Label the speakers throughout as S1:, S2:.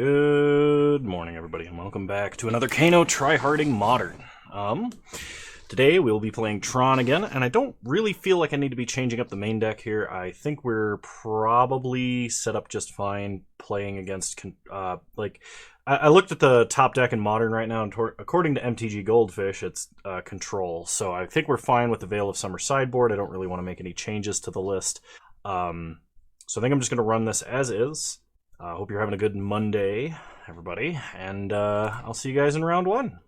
S1: Good morning, everybody, and welcome back to another Kano Tryharding Modern. Today we'll be playing Tron again, and I don't really feel like I need to be changing up the main deck here. I think we're probably set up just fine playing against, I looked at the top deck in Modern right now, and according to MTG Goldfish, it's Control. So I think we're fine with the Veil of Summer sideboard. I don't really want to make any changes to the list. So I think I'm just going to run this as is. Hope you're having a good Monday, everybody, and I'll see you guys in round one.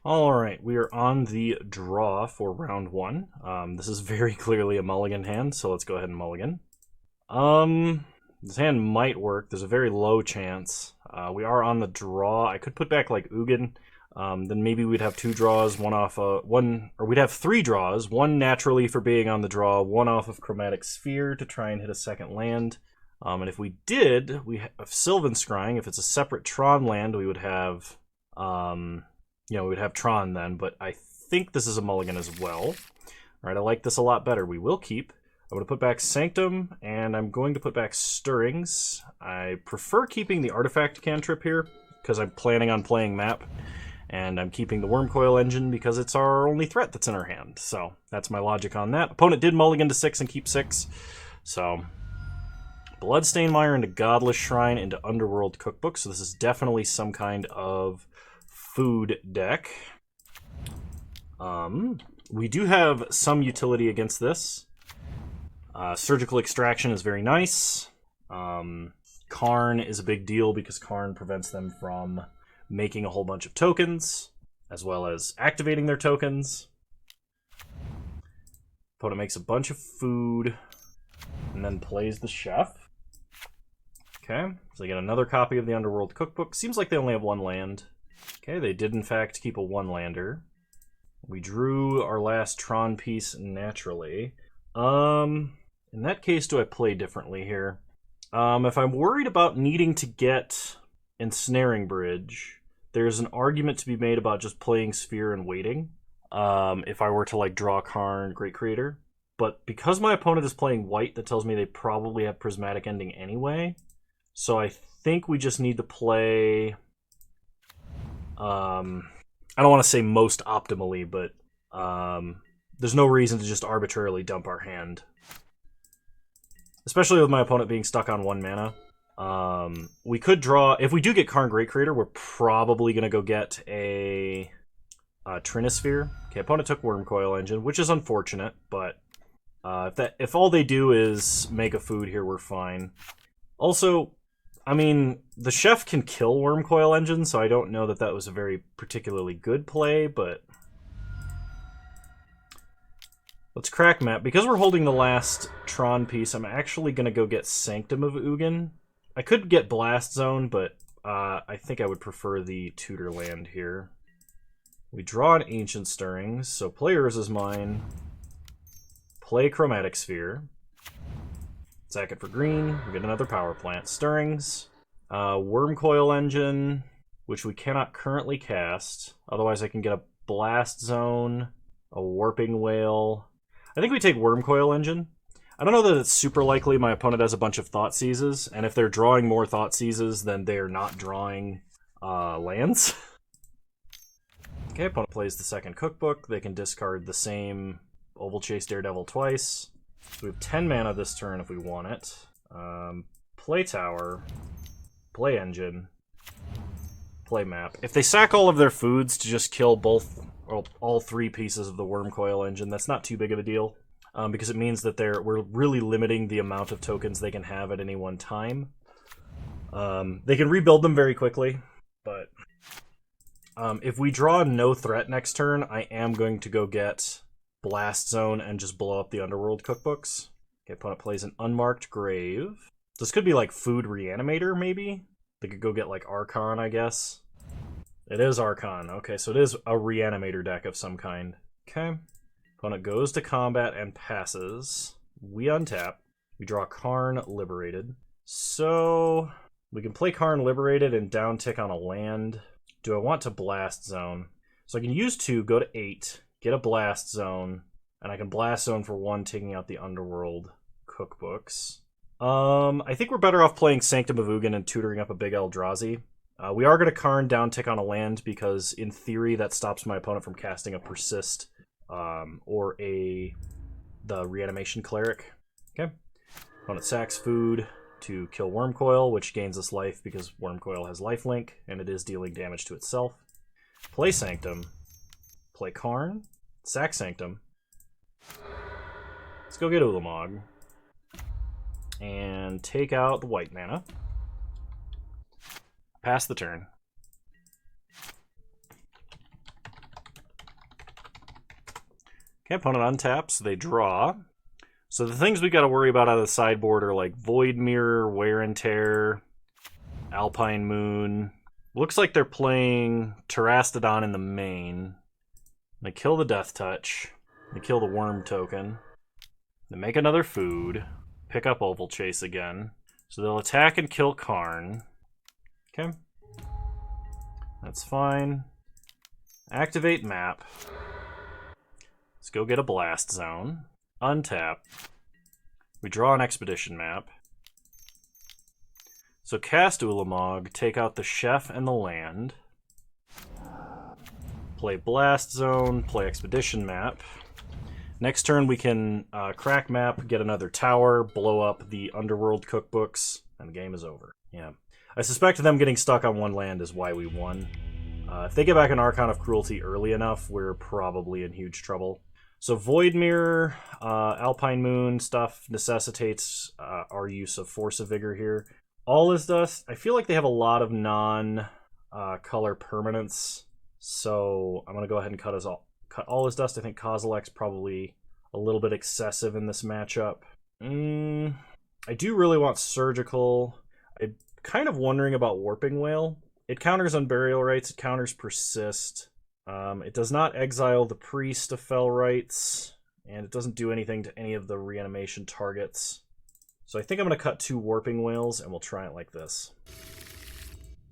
S1: Alright, we are on the draw for round one. This is very clearly a mulligan hand, so let's go ahead and mulligan. This hand might work. There's a very low chance. We are on the draw. I could put back like Ugin. Then maybe we'd have two draws, we'd have three draws, one naturally for being on the draw, one off of Chromatic Sphere to try and hit a second land. And if we did, we have Sylvan Scrying. If it's a separate Tron land, we would have, we would have Tron then. But I think this is a mulligan as well. All right, I like this a lot better. We will keep. I'm going to put back Sanctum, and I'm going to put back Stirrings. I prefer keeping the Artifact cantrip here, because I'm planning on playing map. And I'm keeping the Wormcoil Engine because it's our only threat that's in our hand. So that's my logic on that. Opponent did mulligan to 6 and keep 6. So Bloodstained Mire into Godless Shrine into Underworld Cookbook. So this is definitely some kind of food deck. We do have some utility against this. Surgical Extraction is very nice. Karn is a big deal because Karn prevents them from making a whole bunch of tokens, as well as activating their tokens. Opponent makes a bunch of food, and then plays the Chef. Okay, so they get another copy of the Underworld Cookbook. Seems like they only have one land. Okay, they did in fact keep a one-lander. We drew our last Tron piece naturally. In that case, do I play differently here? If I'm worried about needing to get Ensnaring Bridge, there's an argument to be made about just playing Sphere and waiting. If I were to like draw Karn, Great Creator. But because my opponent is playing white, that tells me they probably have Prismatic Ending anyway. So I think we just need to play, I don't want to say most optimally, but there's no reason to just arbitrarily dump our hand. Especially with my opponent being stuck on 1 mana. We could draw, if we do get Karn Great Creator, we're probably going to go get a Trinisphere. Okay, opponent took Wormcoil Engine, which is unfortunate, but if all they do is make a food here, we're fine. Also, I mean, the Chef can kill Wormcoil Engine, so I don't know that that was a very particularly good play, but let's crack map. Because we're holding the last Tron piece, I'm actually going to go get Sanctum of Ugin. I could get Blast Zone, but I think I would prefer the Tutor land here. We draw an Ancient Stirrings, so play Yours is mine. Play Chromatic Sphere. Sack it for green. We get another Power Plant. Stirrings. Wormcoil Engine, which we cannot currently cast. Otherwise I can get a Blast Zone, a Warping Whale. I think we take Wormcoil Engine. I don't know that it's super likely my opponent has a bunch of Thoughtseizes, and if they're drawing more Thoughtseizes, then they're not drawing lands. Okay, opponent plays the second Cookbook. They can discard the same Oval Chase Daredevil twice. So we have 10 mana this turn if we want it. Play Tower. Play Engine. Play Map. If they sack all of their foods to just kill all 3 pieces of the Wormcoil Engine, that's not too big of a deal. Because it means that we're really limiting the amount of tokens they can have at any one time. They can rebuild them very quickly, but if we draw no threat next turn, I am going to go get Blast Zone and just blow up the Underworld Cookbooks. Okay, opponent plays an Unmarked Grave. This could be like Food Reanimator, maybe? They could go get like Archon, I guess. It is Archon. Okay, so it is a Reanimator deck of some kind. Okay. Opponent goes to combat and passes. We untap. We draw Karn Liberated. So we can play Karn Liberated and down tick on a land. Do I want to Blast Zone? So I can use 2, go to 8, get a Blast Zone, and I can Blast Zone for 1, taking out the Underworld Cookbooks. I think we're better off playing Sanctum of Ugin and tutoring up a big Eldrazi. We are going to Karn downtick on a land because, in theory, that stops my opponent from casting a Persist or the Reanimation Cleric. Okay. Opponent sacks food to kill Wormcoil, which gains us life because Wormcoil has lifelink, and it is dealing damage to itself. Play Sanctum. Play Karn. Sack Sanctum. Let's go get Ulamog. And take out the white mana. Pass the turn. Okay, opponent untaps. They draw. So the things we got to worry about out of the sideboard are like Void Mirror, Wear and Tear, Alpine Moon. Looks like they're playing Terastodon in the main. They kill the Death Touch. They kill the Worm token. They make another food. Pick up Oval Chase again. So they'll attack and kill Karn. Okay. That's fine. Activate map. Let's go get a Blast Zone. Untap. We draw an Expedition map. So cast Ulamog, take out the Chef and the land. Play Blast Zone, play Expedition map. Next turn we can crack map, get another tower, blow up the Underworld cookbooks, and the game is over. Yeah. I suspect them getting stuck on one land is why we won. If they get back an Archon of Cruelty early enough, we're probably in huge trouble. So Void Mirror, Alpine Moon stuff necessitates our use of Force of Vigor here. All is Dust, I feel like they have a lot of non-color permanents, so I'm going to go ahead and cut All is Dust. I think Kozilek's probably a little bit excessive in this matchup. I do really want Surgical. I'm kind of wondering about Warping Whale. It counters Unburial Rites, it counters Persist. It does not exile the Priest of Fell Rites, and it doesn't do anything to any of the reanimation targets. So I think I'm going to cut 2 Warping Whales, and we'll try it like this.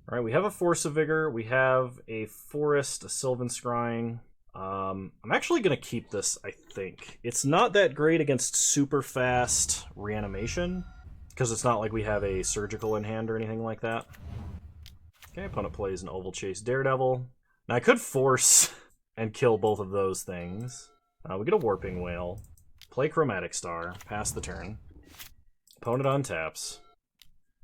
S1: Alright, we have a Force of Vigor, we have a Forest, a Sylvan Scrying. I'm actually going to keep this, I think. It's not that great against super fast reanimation, because it's not like we have a Surgical in hand or anything like that. Okay, opponent plays an Oval Chase Daredevil. Now I could force and kill both of those things. We get a Warping Whale. Play Chromatic Star. Pass the turn. Opponent untaps.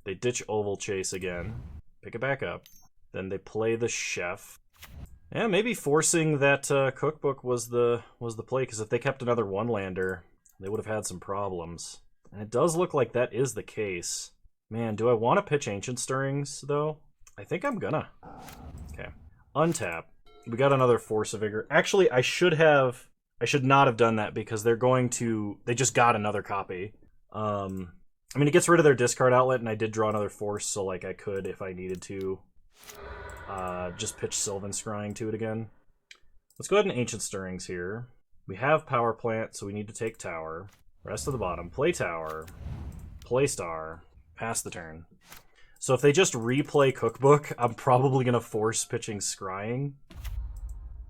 S1: They ditch Oval Chase again. Pick it back up. Then they play the Chef. Yeah, maybe forcing that cookbook was the play, because if they kept another one-lander, they would have had some problems. And it does look like that is the case. Man, do I want to pitch Ancient Stirrings, though? I think I'm gonna. Okay. Untap. We got another Force of Vigor. Actually, I should not have done that, because they just got another copy. I mean, it gets rid of their discard outlet, and I did draw another Force, so like I could, if I needed to, just pitch Sylvan Scrying to it again. Let's go ahead and Ancient Stirrings here. We have Power Plant, so we need to take Tower. Rest of the bottom. Play Tower. Play Star. Pass the turn. So if they just replay Cookbook, I'm probably going to force pitching Scrying.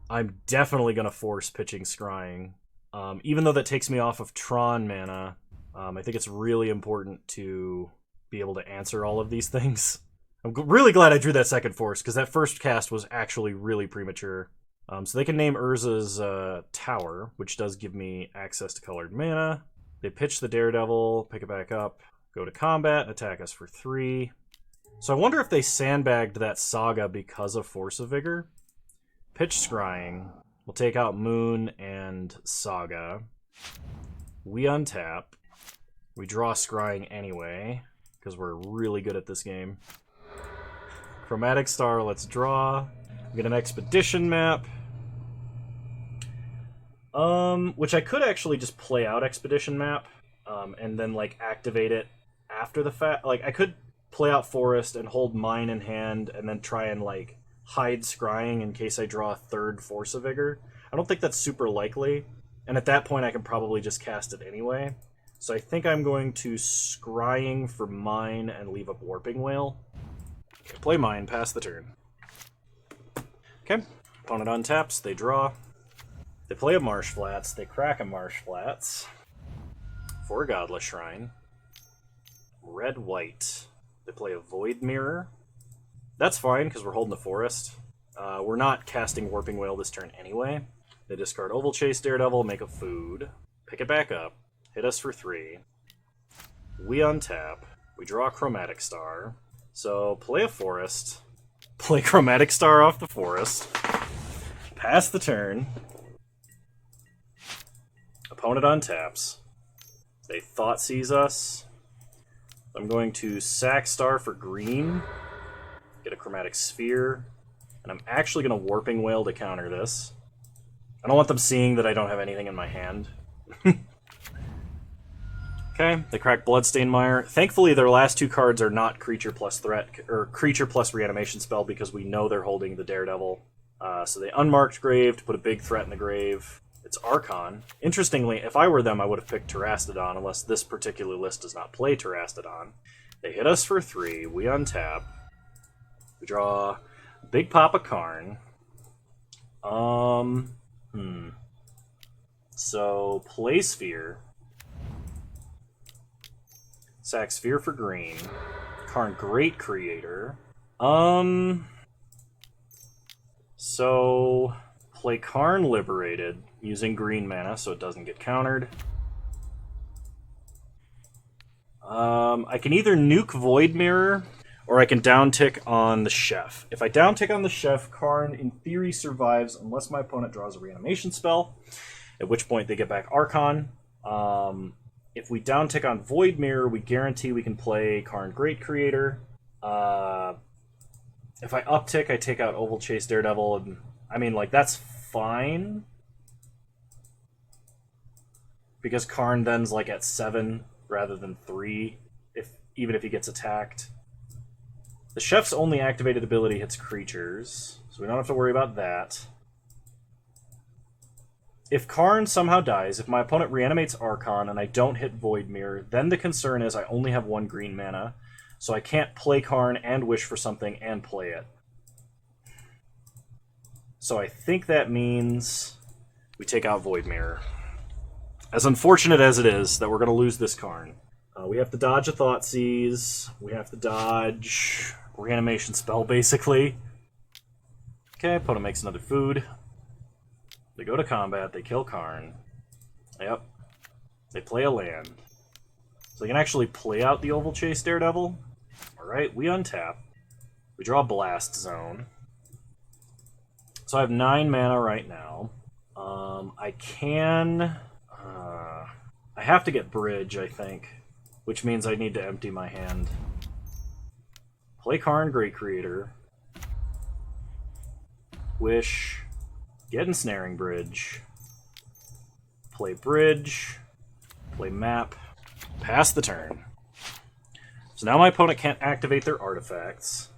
S1: I'm definitely going to force pitching Scrying. Even though that takes me off of Tron mana, I think it's really important to be able to answer all of these things. I'm really glad I drew that second Force, because that first cast was actually really premature. So they can name Urza's Tower, which does give me access to colored mana. They pitch the Daredevil, pick it back up, go to combat, attack us for 3. So I wonder if they sandbagged that Saga because of Force of Vigor. Pitch Scrying. We'll take out Moon and Saga. We untap. We draw Scrying anyway, because we're really good at this game. Chromatic Star, let's draw. We get an Expedition map. Which I could actually just play out Expedition map, and then, like, activate it after the fact. Like, I could play out Forest and hold mine in hand, and then try and, like, hide Scrying in case I draw a third Force of Vigor. I don't think that's super likely, and at that point I can probably just cast it anyway. So I think I'm going to Scrying for mine and leave up Warping Whale. Okay, play mine, pass the turn. Okay, opponent untaps, they draw. They play a Marsh Flats, they crack a Marsh Flats for a Godless Shrine. Red-white. They play a Void Mirror. That's fine, because we're holding the forest. We're not casting Warping Wail this turn anyway. They discard Oval Chase Daredevil, make a food, pick it back up, hit us for 3. We untap. We draw a Chromatic Star. So play a forest. Play Chromatic Star off the forest. Pass the turn. Opponent untaps. They Thoughtseize us. I'm going to sack Star for green. Get a Chromatic Sphere. And I'm actually going to Warping Wail to counter this. I don't want them seeing that I don't have anything in my hand. Okay, they crack Bloodstained Mire. Thankfully, their last 2 cards are not creature plus threat, or creature plus reanimation spell, because we know they're holding the Daredevil. So they unmarked Grave to put a big threat in the grave. It's Archon. Interestingly, if I were them, I would have picked Terastodon, unless this particular list does not play Terastodon. They hit us for 3. We untap. We draw Big Papa Karn. So, play Sphere. Sack Sphere for green. Karn Great Creator. So, play Karn Liberated, using green mana so it doesn't get countered. I can either nuke Void Mirror, or I can downtick on the Chef. If I downtick on the Chef, Karn in theory survives unless my opponent draws a reanimation spell, at which point they get back Archon. If we downtick on Void Mirror, we guarantee we can play Karn Great Creator. If I uptick, I take out Oval Chase Daredevil, and I mean, like, that's fine. Because Karn then's like at 7 rather than 3, even if he gets attacked. The Chef's only activated ability hits creatures, so we don't have to worry about that. If Karn somehow dies, if my opponent reanimates Archon and I don't hit Void Mirror, then the concern is I only have 1 green mana, so I can't play Karn and wish for something and play it. So I think that means we take out Void Mirror. As unfortunate as it is that we're going to lose this Karn. We have to dodge a Thoughtseize. We have to dodge reanimation spell, basically. Okay, opponent makes another food. They go to combat, they kill Karn. Yep. They play a land. So they can actually play out the Oval Chase Daredevil. Alright, we untap. We draw Blast Zone. So I have 9 mana right now. I can... I have to get Bridge, I think. Which means I need to empty my hand. Play Karn Great Creator. Wish... Get Ensnaring Bridge. Play Bridge. Play Map. Pass the turn. So now my opponent can't activate their artifacts.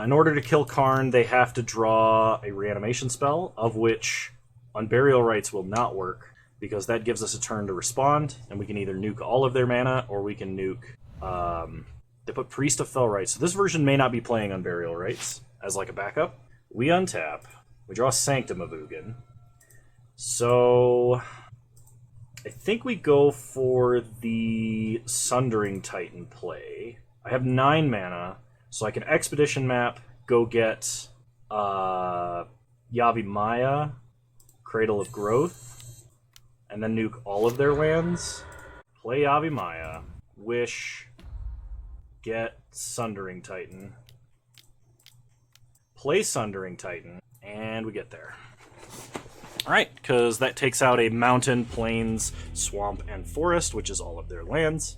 S1: In order to kill Karn, they have to draw a reanimation spell, of which Unburial Rites will not work, because that gives us a turn to respond, and we can either nuke all of their mana, or we can nuke... they put Priest of Fell Rites, so this version may not be playing Unburial Rites as like a backup. We untap. We draw Sanctum of Ugin. So I think we go for the Sundering Titan play. I have 9 mana, so I can Expedition Map, go get Yavimaya, Cradle of Growth, and then nuke all of their lands. Play Yavimaya, Wish, get Sundering Titan. Play Sundering Titan. And we get there. Alright, because that takes out a mountain, plains, swamp, and forest, which is all of their lands.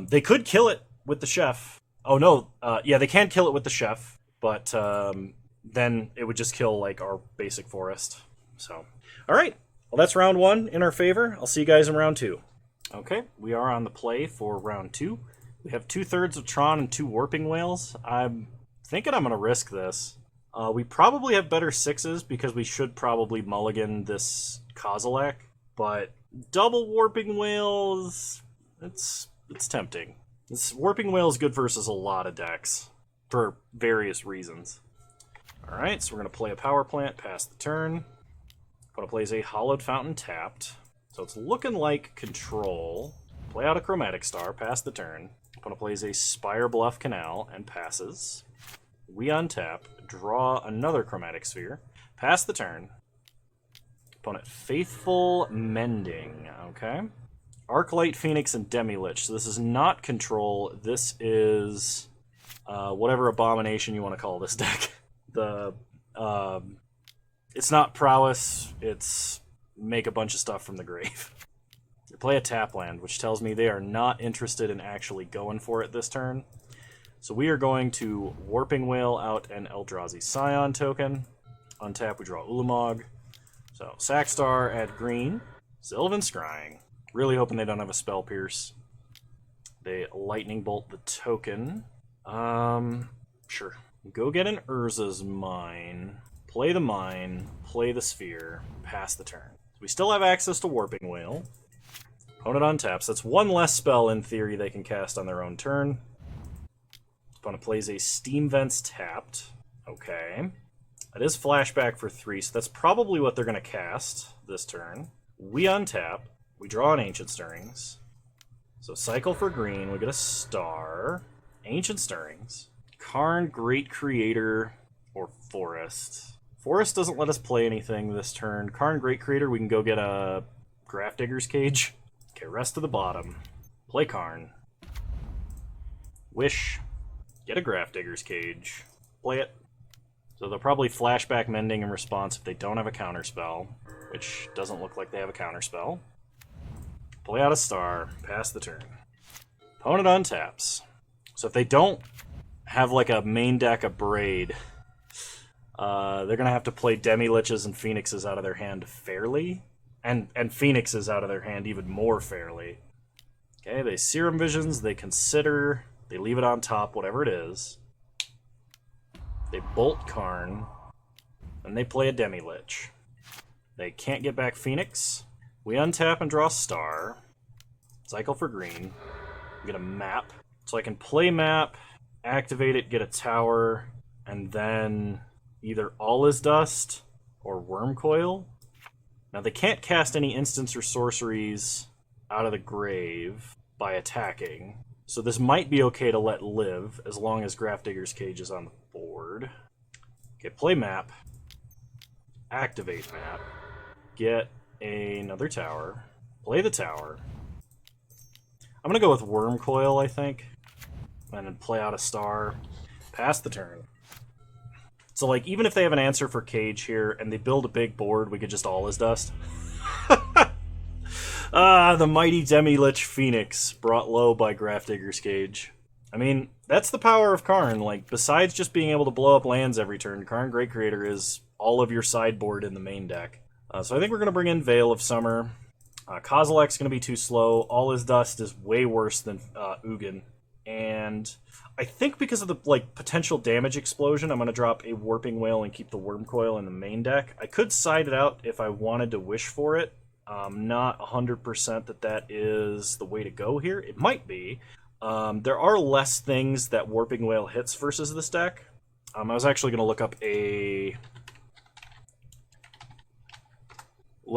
S1: They could kill it with the Chef. Oh no, yeah, they can kill it with the Chef, but then it would just kill, like, our basic forest. So, alright, well that's round 1 in our favor. I'll see you guys in round 2. Okay, we are on the play for round 2. We have 2/3 of Tron and 2 Warping Whales. I'm thinking I'm going to risk this. We probably have better 6s because we should probably mulligan this Kozilek, but double Warping Whales, it's tempting. This Warping Whale is good versus a lot of decks for various reasons. Alright, so we're going to play a Power Plant, pass the turn. Opponent plays a Hallowed Fountain tapped, so it's looking like control. Play out a Chromatic Star, pass the turn. Opponent plays a Spire Bluff Canal and passes. We untap, draw another Chromatic Sphere, pass the turn. Opponent Faithful Mending, okay. Arclight, Phoenix, and Demi-Lich. So this is not control, this is whatever abomination you want to call this deck. It's not prowess, it's make a bunch of stuff from the grave. They play a tap land, which tells me they are not interested in actually going for it this turn. So we are going to Warping Whale out an Eldrazi Scion token. Untap, we draw Ulamog. So Sackstar, add green. Sylvan Scrying. Really hoping they don't have a Spell Pierce. They Lightning Bolt the token. Sure. Go get an Urza's Mine. Play the Mine. Play the Sphere. Pass the turn. We still have access to Warping Whale. Opponent untaps. That's one less spell in theory they can cast on their own turn. Opponent plays a Steam Vents tapped. Okay. That is flashback for 3, so that's probably what they're going to cast this turn. We untap. We draw an Ancient Stirrings. So cycle for green. We get a star. Ancient Stirrings. Karn, Great Creator, or Forest. Forest doesn't let us play anything this turn. Karn, Great Creator, we can go get a Grafdigger's Cage. Okay, rest to the bottom. Play Karn. Wish. Get a Grafdigger's Cage. Play it. So they'll probably flashback Mending in response if they don't have a counterspell, which doesn't look like they have a counterspell. Play out a star. Pass the turn. Opponent untaps. So if they don't have like a main deck of Braid, they're going to have to play Demi-Liches and Phoenixes out of their hand fairly. And Phoenixes out of their hand even more fairly. Okay, they Serum Visions, they consider, they leave it on top, whatever it is. They bolt Karn, and they play a Demi-Lich. They can't get back Phoenix. We untap and draw Star. Cycle for green. Get a map. So I can play map, activate it, get a tower, and then either All Is Dust or Wormcoil. Now they can't cast any instants or sorceries out of the grave by attacking. So this might be okay to let live, as long as Grafdigger's Cage is on the board. Okay, play map. Activate map. Get another tower. Play the tower. I'm gonna go with Wormcoil, I think. And then play out a star. Pass the turn. So, like, even if they have an answer for Cage here, and they build a big board, we could just All Is Dust. The mighty Demi-Lich Phoenix, brought low by Grafdigger's Cage. I mean, that's the power of Karn. Like, besides just being able to blow up lands every turn, Karn Great Creator is all of your sideboard in the main deck. So I think we're going to bring in Veil of Summer. Kozilek's going to be too slow. All Is Dust is way worse than Ugin. And I think because of the potential damage explosion, I'm going to drop a Warping Whale and keep the Wormcoil in the main deck. I could side it out if I wanted to wish for it. Not 100% that is the way to go here. It might be. There are less things that Warping Whale hits versus this deck. I was actually going to look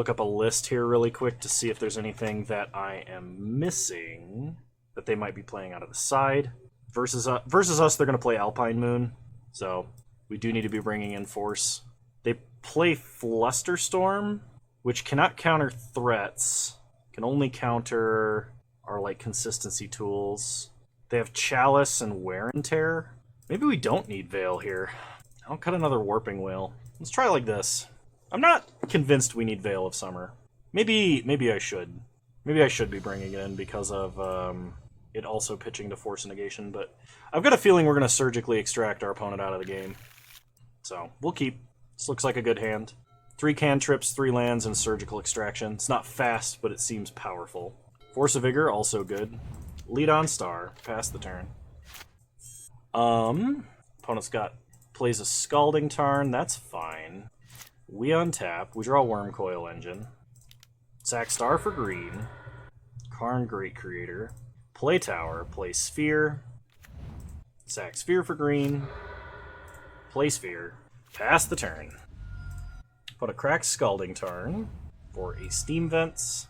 S1: up a list here really quick to see if there's anything that I am missing that they might be playing out of the side. Versus us, they're going to play Alpine Moon, so we do need to be bringing in Force. They play Flusterstorm, which cannot counter threats, can only counter our consistency tools. They have Chalice and Wear and Tear. Maybe we don't need Veil here. I'll cut another Warping Whale. Let's try like this. I'm not convinced we need Veil of Summer. Maybe I should. Maybe I should be bringing it in because of it also pitching to Force Negation, but I've got a feeling we're going to surgically extract our opponent out of the game. So, we'll keep. This looks like a good hand. 3 cantrips, 3 lands, and surgical extraction. It's not fast, but it seems powerful. Force of Vigor, also good. Lead on Star. Pass the turn. Opponent's plays a Scalding Tarn. That's fine. We untap. We draw Wormcoil Engine. Sack Star for green. Karn Great Creator. Play Tower. Play Sphere. Sack Sphere for green. Play Sphere. Pass the turn. Put a cracked Scalding Tarn for a Steam Vents.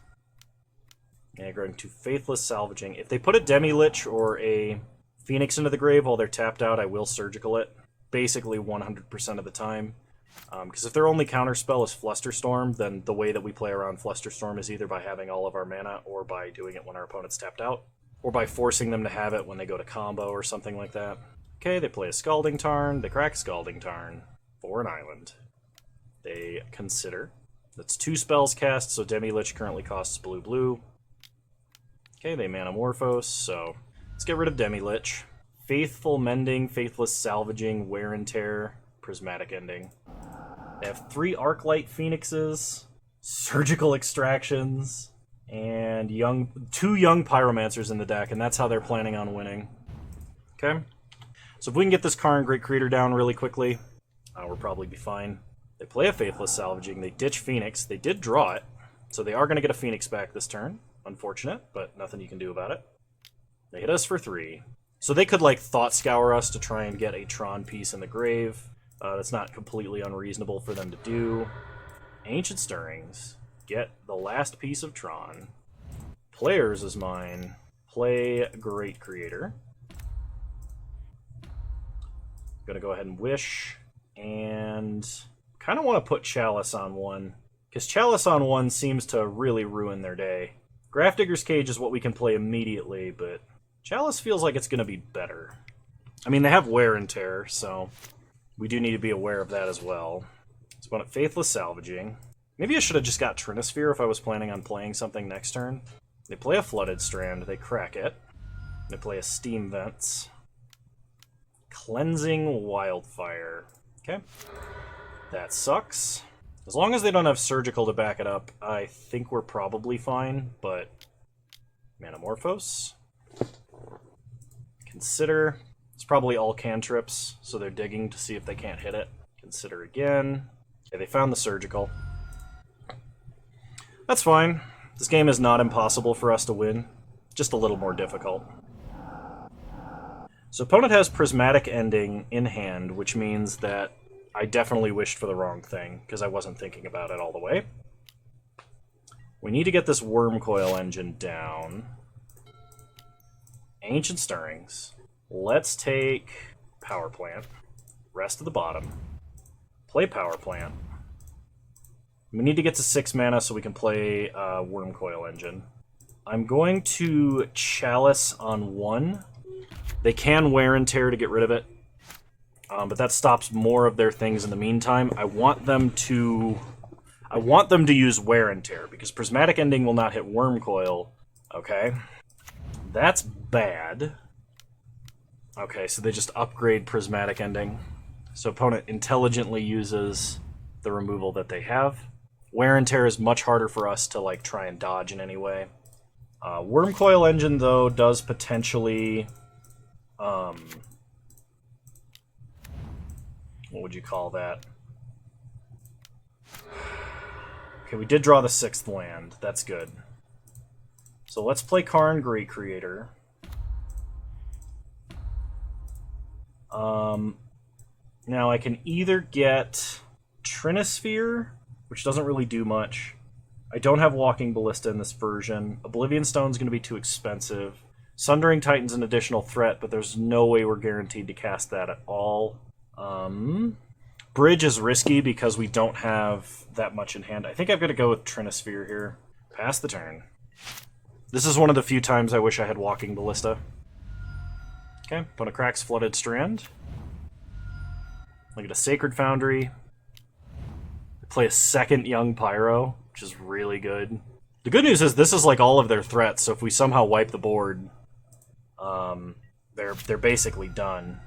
S1: And going to Faithless Salvaging. If they put a Demi-Lich or a Phoenix into the grave while they're tapped out, I will Surgical it. Basically 100% of the time. Because if their only counterspell is Flusterstorm, then the way that we play around Flusterstorm is either by having all of our mana, or by doing it when our opponent's tapped out, or by forcing them to have it when they go to combo or something like that. Okay, they play a Scalding Tarn, they crack Scalding Tarn for an island. They consider. That's 2 spells cast, so Demi-Lich currently costs blue. Okay, they Manamorphose, so let's get rid of Demi-Lich. Faithful Mending, Faithless Salvaging, Wear and Tear, Prismatic Ending. They have 3 Arclight Phoenixes, Surgical Extractions, and 2 Young Pyromancers in the deck, and that's how they're planning on winning. Okay? So if we can get this Karn Great Creator down really quickly, we'll probably be fine. They play a Faithless Salvaging, they ditch Phoenix, they did draw it, so they are going to get a Phoenix back this turn. Unfortunate, but nothing you can do about it. They hit us for 3. So they could, like, Thought Scour us to try and get a Tron piece in the grave. That's not completely unreasonable for them to do. Ancient Stirrings. Get the last piece of Tron. Players is mine. Play Great Creator. Gonna go ahead and Wish. And kind of want to put Chalice on 1. Because Chalice on 1 seems to really ruin their day. Grafdigger's Cage is what we can play immediately, but Chalice feels like it's going to be better. I mean, they have Wear and Tear, so we do need to be aware of that as well. So one at Faithless Salvaging. Maybe I should have just got Trinisphere if I was planning on playing something next turn. They play a Flooded Strand, they crack it. They play a Steam Vents. Cleansing Wildfire. Okay. That sucks. As long as they don't have Surgical to back it up, I think we're probably fine, but Manamorphose. Consider. It's probably all cantrips, so they're digging to see if they can't hit it. Consider again. Okay, they found the Surgical. That's fine. This game is not impossible for us to win, just a little more difficult. So opponent has Prismatic Ending in hand, which means that I definitely wished for the wrong thing, because I wasn't thinking about it all the way. We need to get this Wormcoil Engine down. Ancient Stirrings. Let's take Power Plant. Rest of the bottom. Play Power Plant. We need to get to 6 mana so we can play Wormcoil Engine. I'm going to Chalice on 1. They can Wear and Tear to get rid of it. But that stops more of their things in the meantime. I want them to use Wear and Tear, because Prismatic Ending will not hit Wormcoil. Okay. That's bad. Okay, so they just upgrade Prismatic Ending. So opponent intelligently uses the removal that they have. Wear and Tear is much harder for us to, like, try and dodge in any way. Wormcoil Engine, though, does potentially... what would you call that? Okay, we did draw the 6th land. That's good. So let's play Karn Great Creator. Now I can either get Trinisphere, which doesn't really do much. I don't have Walking Ballista in this version. Oblivion Stone's going to be too expensive. Sundering Titan's an additional threat, but there's no way we're guaranteed to cast that at all. Bridge is risky because we don't have that much in hand. I think I've got to go with Trinisphere here. Pass the turn. This is one of the few times I wish I had Walking Ballista. Okay, opponent cracks Flooded Strand. Look at a Sacred Foundry. Play a 2nd Young Pyro, which is really good. The good news is this is like all of their threats, so if we somehow wipe the board, they're basically done.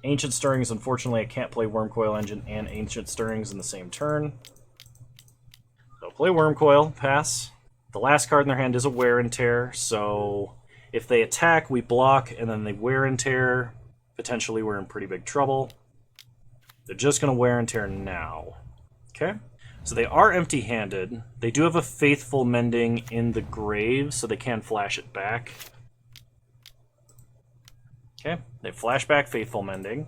S1: Ancient Stirrings, unfortunately I can't play Wormcoil Engine and Ancient Stirrings in the same turn. So play Wormcoil, pass. The last card in their hand is a Wear and Tear, so if they attack, we block, and then they Wear and Tear. Potentially we're in pretty big trouble. They're just going to Wear and Tear now. Okay? So they are empty-handed. They do have a Faithful Mending in the grave, so they can flash it back. Okay, they flash back Faithful Mending.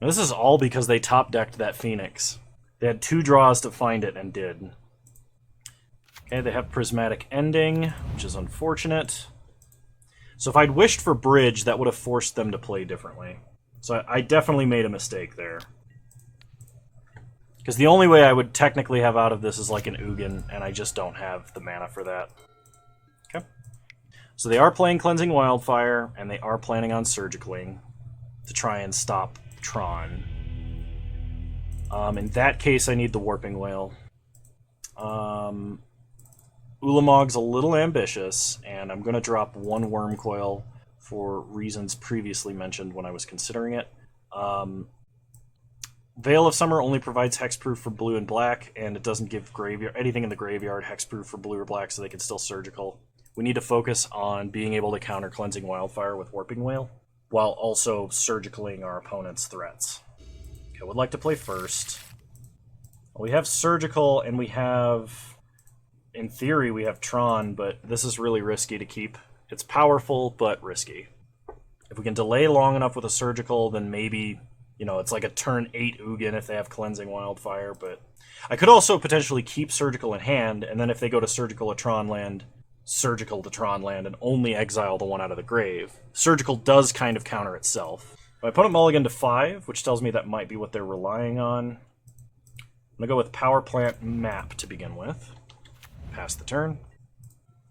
S1: Now, this is all because they top-decked that Phoenix. They had 2 draws to find it and did. Okay, they have Prismatic Ending, which is unfortunate. So if I'd wished for Bridge, that would have forced them to play differently. So I definitely made a mistake there. Because the only way I would technically have out of this is like an Ugin, and I just don't have the mana for that. Okay. So they are playing Cleansing Wildfire, and they are planning on Surgicaling to try and stop Tron. In that case, I need the Warping Whale. Ulamog's a little ambitious, and I'm going to drop 1 Worm Coil for reasons previously mentioned when I was considering it. Veil of Summer only provides hexproof for blue and black, and it doesn't give anything in the graveyard hexproof for blue or black, so they can still surgical. We need to focus on being able to counter Cleansing Wildfire with Warping Whale, while also surgicaling our opponent's threats. Okay, I would like to play first. We have Surgical, and we have... In theory, we have Tron, but this is really risky to keep. It's powerful, but risky. If we can delay long enough with a Surgical, then maybe, you know, it's like a turn 8 Ugin if they have Cleansing Wildfire, but I could also potentially keep Surgical in hand, and then if they go to Surgical a Tron land, Surgical to Tron land, and only exile the one out of the grave. Surgical does kind of counter itself. My opponent mulligan to 5, which tells me that might be what they're relying on. I'm going to go with Power Plant Map to begin with. Pass the turn.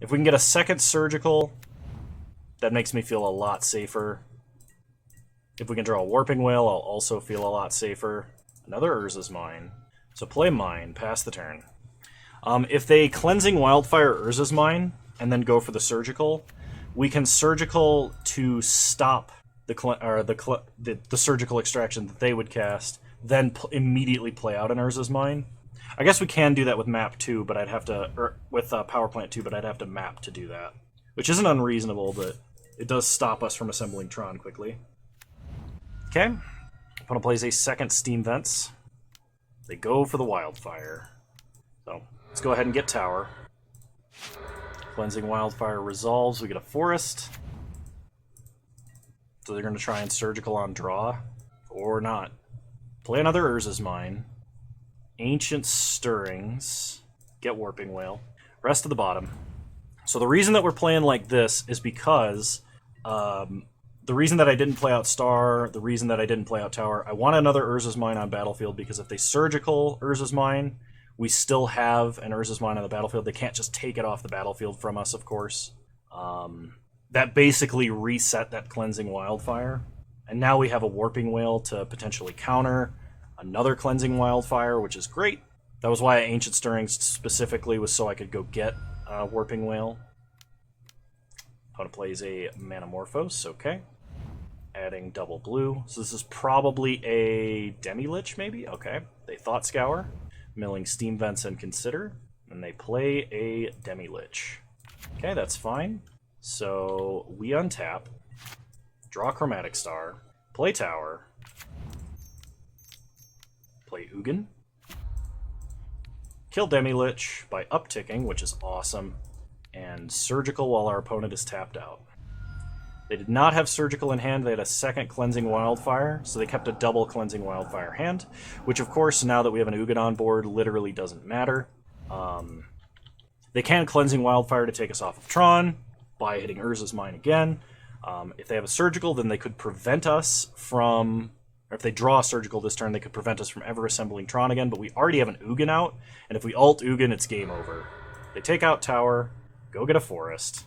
S1: If we can get a second Surgical, that makes me feel a lot safer. If we can draw a Warping Whale, I'll also feel a lot safer. Another Urza's Mine. So play Mine, pass the turn. If they Cleansing Wildfire Urza's Mine, and then go for the Surgical, we can Surgical to stop the Surgical extraction that they would cast, then immediately play out an Urza's Mine. I guess we can do that with Map 2, but I'd have to, or with Power Plant 2, but I'd have to map to do that. Which isn't unreasonable, but it does stop us from assembling Tron quickly. Okay. Opponent plays a second Steam Vents. They go for the Wildfire. So, let's go ahead and get Tower. Cleansing Wildfire resolves, we get a Forest. So they're going to try and Surgical on draw, or not. Play another Urza's Mine. Ancient Stirrings. Get Warping Whale. Rest of the bottom. So the reason that we're playing like this is because the reason that I didn't play out Star, the reason that I didn't play out Tower, I want another Urza's Mine on battlefield because if they Surgical Urza's Mine, we still have an Urza's Mine on the battlefield. They can't just take it off the battlefield from us, of course. That basically reset that Cleansing Wildfire. And now we have a Warping Whale to potentially counter another Cleansing Wildfire, which is great. That was why Ancient Stirrings specifically was so I could go get Warping Whale. Opponent plays a Manamorphose, okay. Adding double blue. So this is probably a Demi-Lich, maybe? Okay. They Thought Scour. Milling Steam Vents and Consider. And they play a Demi-Lich. Okay, that's fine. So we untap. Draw Chromatic Star. Play Tower. Play Ugin. Kill Demi-Lich by upticking, which is awesome. And Surgical while our opponent is tapped out. They did not have Surgical in hand, they had a second Cleansing Wildfire, so they kept a double Cleansing Wildfire hand, which of course, now that we have an Ugin on board, literally doesn't matter. They can Cleansing Wildfire to take us off of Tron, by hitting Urza's Mine again. If they have a Surgical, then they could prevent us from... Or if they draw a Surgical this turn, they could prevent us from ever assembling Tron again, but we already have an Ugin out, and if we ult Ugin, it's game over. They take out Tower, go get a Forest.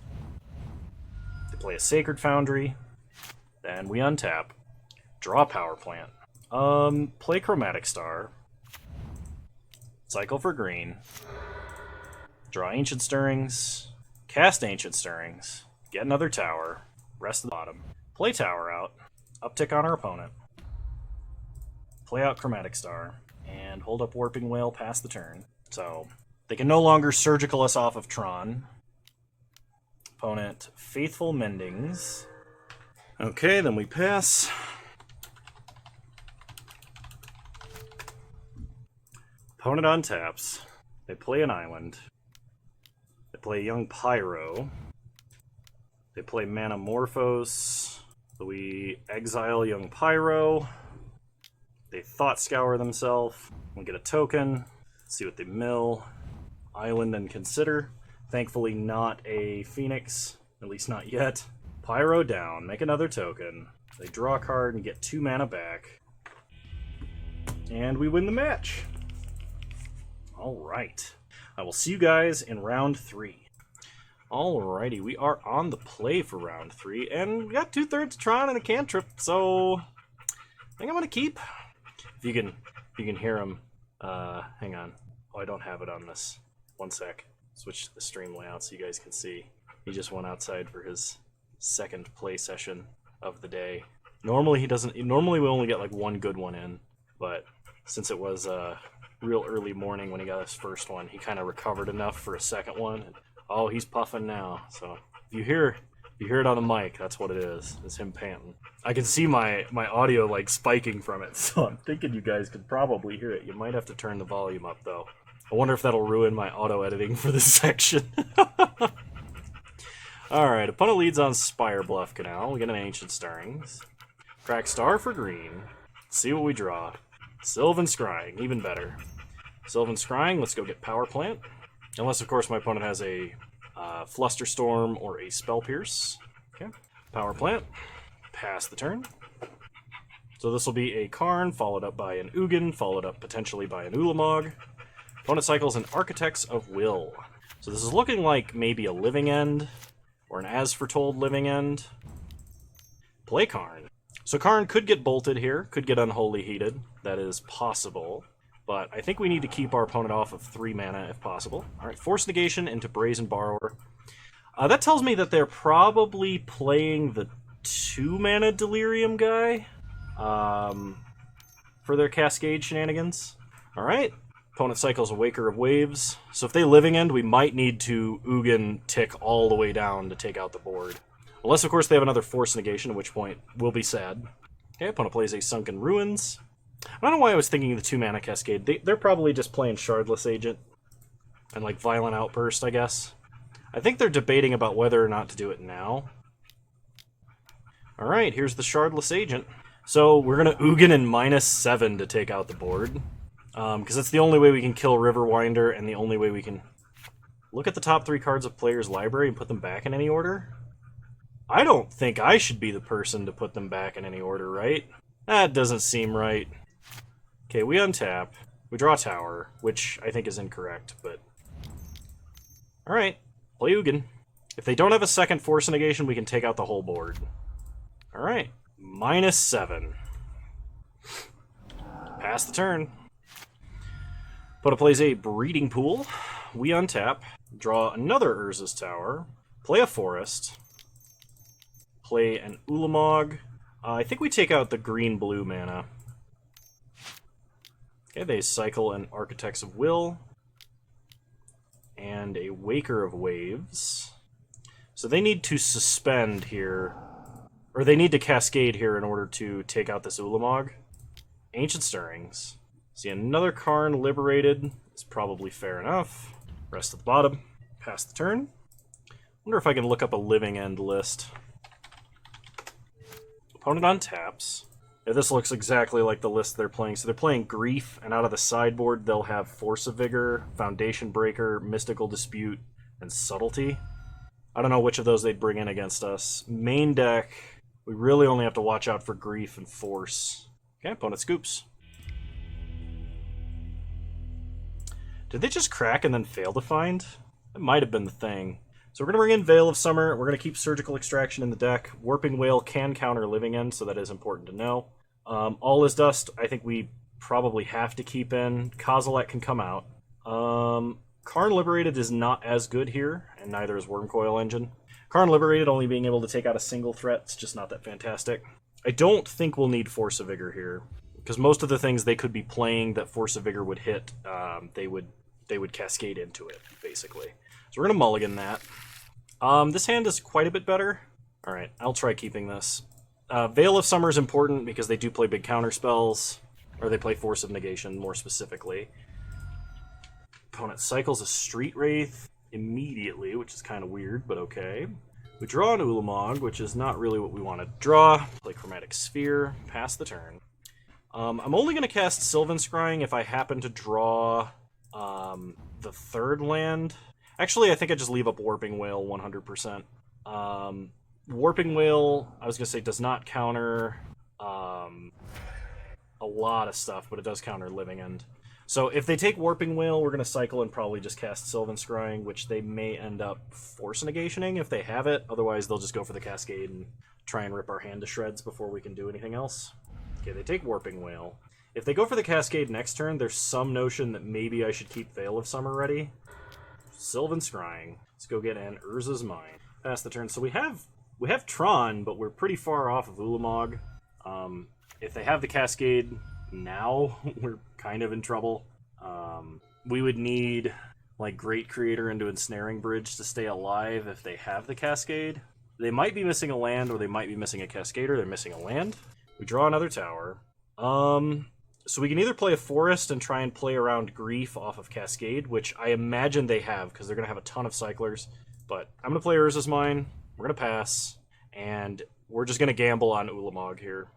S1: They play a Sacred Foundry, then we untap, draw Power Plant, play Chromatic Star, cycle for green, draw Ancient Stirrings, cast Ancient Stirrings, get another Tower, rest of the bottom, play Tower out, uptick on our opponent, play out Chromatic Star, and hold up Warping Whale past the turn. So, they can no longer Surgical us off of Tron. Opponent, Faithful Mendings. Okay, then we pass. Opponent untaps. They play an island. They play Young Pyro. They play Manamorphose. So we exile Young Pyro. They thought scour themselves. We'll get a token. See what they mill. Island and consider. Thankfully not a Phoenix. At least not yet. Pyro down. Make another token. They draw a card and get 2 mana back. And we win the match. Alright. I will see you guys in round 3. Alrighty, we are on the play for round 3, and we got 2/3 Tron and a cantrip, so I think I'm gonna keep. If you can hear him, hang on. Oh, I don't have it on this. One sec. Switch the stream layout so you guys can see. He just went outside for his second play session of the day. Normally he doesn't. Normally we only get like one good one in, but since it was real early morning when he got his first one, he kind of recovered enough for a second one. Oh, he's puffing now. So if you hear it on the mic, that's what it is. It's him panting. I can see my audio like spiking from it, so I'm thinking you guys could probably hear it. You might have to turn the volume up though. I wonder if that'll ruin my auto editing for this section. Alright, opponent leads on Spire Bluff Canal. We get an Ancient Stirrings. Crack Star for green. Let's see what we draw. Sylvan Scrying, even better. Sylvan Scrying, let's go get Power Plant. Unless, of course, my opponent has a Flusterstorm or a Spell Pierce. Okay. Power Plant. Pass the turn. So this will be a Karn, followed up by an Ugin, followed up potentially by an Ulamog. Opponent cycles an Architects of Will. So this is looking like maybe a Living End, or an As Foretold Living End. Play Karn. So Karn could get bolted here, could get Unholy Heated. That is possible. But I think we need to keep our opponent off of 3 mana if possible. Alright, Force Negation into Brazen Borrower. That tells me that they're probably playing the 2 mana Delirium guy for their Cascade shenanigans. Alright, opponent cycles a Waker of Waves. So if they Living End, we might need to Ugin tick all the way down to take out the board. Unless, of course, they have another Force Negation, at which point we'll be sad. Okay, opponent plays a Sunken Ruins. I don't know why I was thinking of the 2 mana Cascade. They're probably just playing Shardless Agent and like Violent Outburst, I guess. I think they're debating about whether or not to do it now. Alright, here's the Shardless Agent. So we're going to Ugin in -7 to take out the board. Because that's the only way we can kill Riverwinder and the only way we can look at the top 3 cards of player's library and put them back in any order. I don't think I should be the person to put them back in any order, right? That doesn't seem right. Okay, we untap. We draw Tower, which I think is incorrect, but... Alright, play Ugin. If they don't have a second Force Negation, we can take out the whole board. Alright, -7. Pass the turn. Opponent plays a Breeding Pool. We untap. Draw another Urza's Tower. Play a Forest. Play an Ulamog. I think we take out the green-blue mana. Okay, they cycle an Architects of Will. And a Waker of Waves. So they need to suspend here. Or they need to Cascade here in order to take out this Ulamog. Ancient Stirrings. See, another Karn liberated is probably fair enough. Rest at the bottom. Pass the turn. Wonder if I can look up a Living End list. Opponent untaps. Yeah, this looks exactly like the list they're playing. So they're playing Grief, and out of the sideboard they'll have Force of Vigor, Foundation Breaker, Mystical Dispute, and Subtlety. I don't know which of those they'd bring in against us. Main deck, we really only have to watch out for Grief and Force. Okay, opponent scoops. Did they just crack and then fail to find? That might have been the thing. So we're going to bring in Veil of Summer. We're going to keep Surgical Extraction in the deck. Warping Whale can counter Living End, so that is important to know. All is Dust, I think we probably have to keep in. Kozilek can come out. Karn Liberated is not as good here, and neither is Wormcoil Engine. Karn Liberated only being able to take out a single threat, it's just not that fantastic. I don't think we'll need Force of Vigor here, because most of the things they could be playing that Force of Vigor would hit, they would cascade into it, basically. So we're going to mulligan that. This hand is quite a bit better. Alright, I'll try keeping this. Veil of Summer is important because they do play big counter spells, or they play Force of Negation more specifically. Opponent cycles a Street Wraith immediately, which is kind of weird, but okay. We draw an Ulamog, which is not really what we want to draw. Play Chromatic Sphere, pass the turn. I'm only going to cast Sylvan Scrying if I happen to draw the third land. Actually, I think I just leave up Warping Whale 100%. Warping Whale, I was going to say, does not counter a lot of stuff, but it does counter Living End. So if they take Warping Whale, we're going to cycle and probably just cast Sylvan Scrying, which they may end up Force Negationing if they have it. Otherwise, they'll just go for the Cascade and try and rip our hand to shreds before we can do anything else. Okay, they take Warping Whale. If they go for the Cascade next turn, there's some notion that maybe I should keep Veil of Summer ready. Sylvan Scrying. Let's go get an Urza's Mine. Pass the turn. So we have Tron, but we're pretty far off of Ulamog. If they have the Cascade now, we're kind of in trouble. We would need like Great Creator into Ensnaring Bridge to stay alive if they have the Cascade. They might be missing a land, or they might be missing a Cascader. They're missing a land. We draw another tower. So we can either play a Forest and try and play around Grief off of Cascade, which I imagine they have, because they're going to have a ton of Cyclers. But I'm going to play Urza's Mine. We're going to pass. And we're just going to gamble on Ulamog here.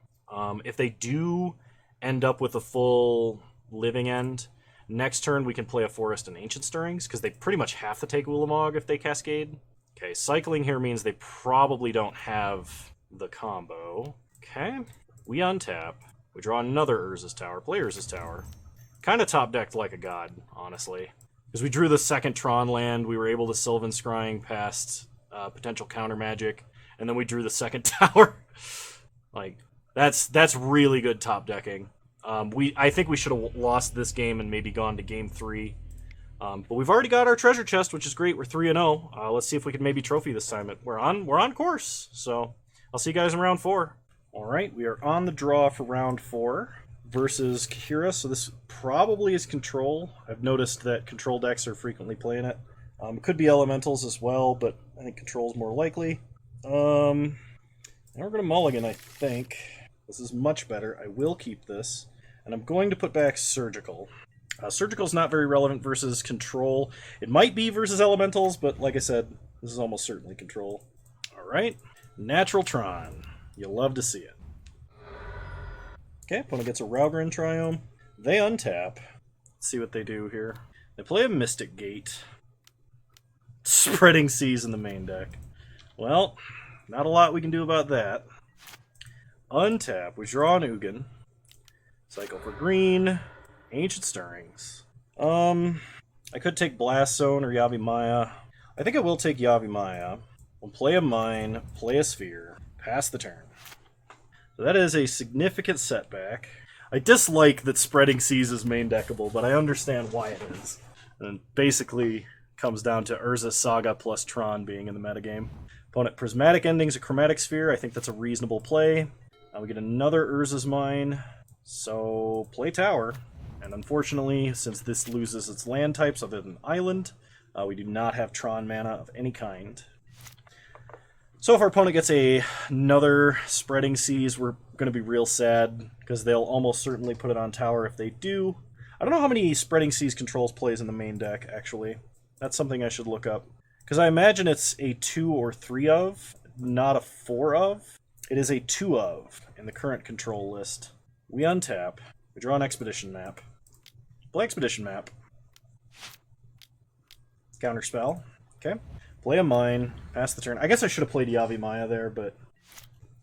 S1: If they do end up with a full Living End, next turn we can play a Forest and Ancient Stirrings, because they pretty much have to take Ulamog if they Cascade. Okay, cycling here means they probably don't have the combo. Okay, we untap. We draw another Urza's Tower. Play Urza's Tower. Kind of top-decked like a god, honestly. Because we drew the second Tron land, we were able to Sylvan Scrying past potential counter magic, and then we drew the second tower. Like, that's really good top-decking. I think we should have lost this game and maybe gone to game 3. But we've already got our treasure chest, which is great. We're 3-0. Let's see if we can maybe trophy this time. We're on course. So I'll see you guys in round 4. All right, we are on the draw for round 4 versus Kahira. So this probably is control. I've noticed that control decks are frequently playing it. It could be elementals as well, but I think control is more likely. And we're going to mulligan, I think. This is much better. I will keep this. And I'm going to put back Surgical. Surgical's not very relevant versus control. It might be versus elementals, but like I said, this is almost certainly control. Alright, Natural Tron. You'll love to see it. Okay, opponent gets a Ralgren Triome. They untap. Let's see what they do here. They play a Mystic Gate. Spreading Seas in the main deck. Well, not a lot we can do about that. Untap. We draw an Ugin. Cycle for green. Ancient Stirrings. I could take Blast Zone or Yavimaya. I think I will take Yavimaya. We'll play a Mine, play a Sphere, pass the turn. So that is a significant setback. I dislike that Spreading Seas is main deckable, but I understand why it is. And it basically comes down to Urza's Saga plus Tron being in the metagame. Opponent Prismatic Ending's a Chromatic Sphere. I think that's a reasonable play. We get another Urza's Mine. So play Tower. And unfortunately, since this loses its land types other than Island, we do not have Tron mana of any kind. So if our opponent gets another Spreading Seas, we're going to be real sad, because they'll almost certainly put it on Tower if they do. I don't know how many Spreading Seas controls plays in the main deck, actually. That's something I should look up. Because I imagine it's a 2 or 3 of, not a 4 of. It is a 2 of in the current control list. We untap. We draw an Expedition map. Play Expedition map. Counterspell. Okay. Play a Mine. Pass the turn. I guess I should have played Yavimaya there, but...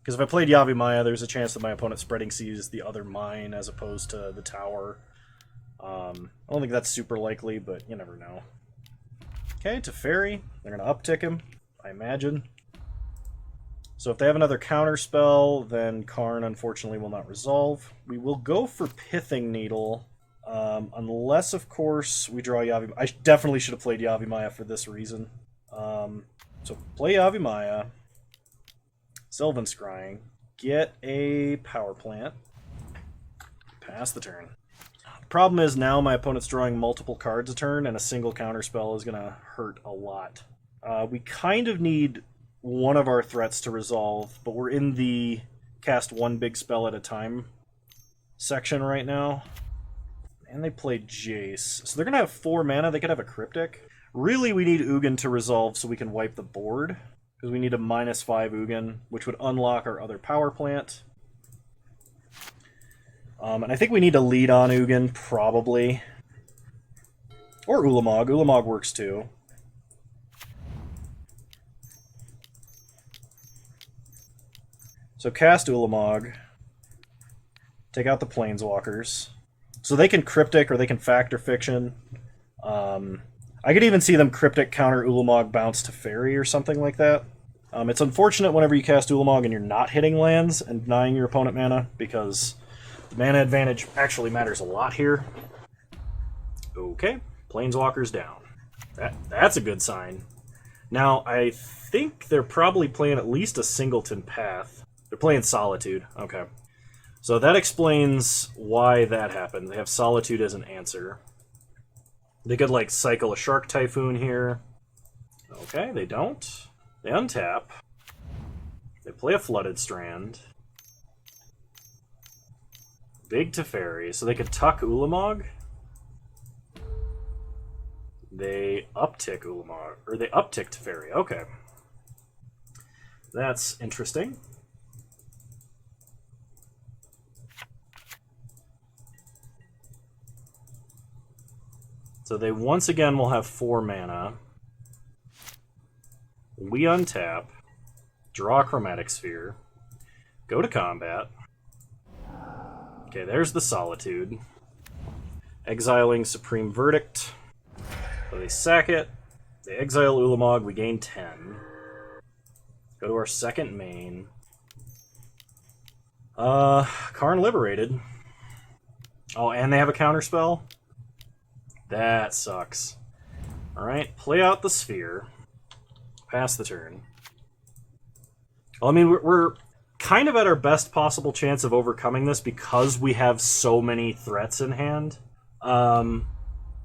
S1: because if I played Yavimaya, there's a chance that my opponent Spreading Seas the other Mine as opposed to the Tower. I don't think that's super likely, but you never know. Okay, Teferi. They're going to uptick him, I imagine. So if they have another Counterspell, then Karn unfortunately will not resolve. We will go for Pithing Needle, unless, of course, we draw Yavimaya. I definitely should have played Yavimaya for this reason. So play Yavimaya, Sylvan Scrying, get a Power Plant, pass the turn. The problem is now my opponent's drawing multiple cards a turn, and a single Counterspell is going to hurt a lot. We kind of need one of our threats to resolve, but we're in the cast one big spell at a time section right now. And they play Jace. So they're going to have 4 mana. They could have a Cryptic. Really, we need Ugin to resolve so we can wipe the board. Because we need a -5 Ugin, which would unlock our other Power Plant. And I think we need to lead on Ugin, probably. Or Ulamog. Ulamog works too. So cast Ulamog. Take out the Planeswalkers. So they can Cryptic or they can Fact or Fiction. I could even see them Cryptic counter Ulamog bounce to Fairy or something like that. It's unfortunate whenever you cast Ulamog and you're not hitting lands and denying your opponent mana, because the mana advantage actually matters a lot here. Okay, Planeswalkers down. That's a good sign. Now, I think they're probably playing at least a Singleton Path. They're playing Solitude. Okay. So that explains why that happened. They have Solitude as an answer. They could, like, cycle a Shark Typhoon here. Okay, they don't. They untap. They play a Flooded Strand. Big Teferi, so they could tuck Ulamog. They uptick Ulamog, or they uptick Teferi. Okay. That's interesting. So they once again will have 4 mana. We untap, draw a Chromatic Sphere, go to combat. Okay, there's the Solitude. Exiling Supreme Verdict. So they sack it, they exile Ulamog, we gain 10. Go to our second main. Karn Liberated. Oh, and they have a counterspell? That sucks. Alright, play out the Sphere. Pass the turn. Well, I mean, we're kind of at our best possible chance of overcoming this because we have so many threats in hand.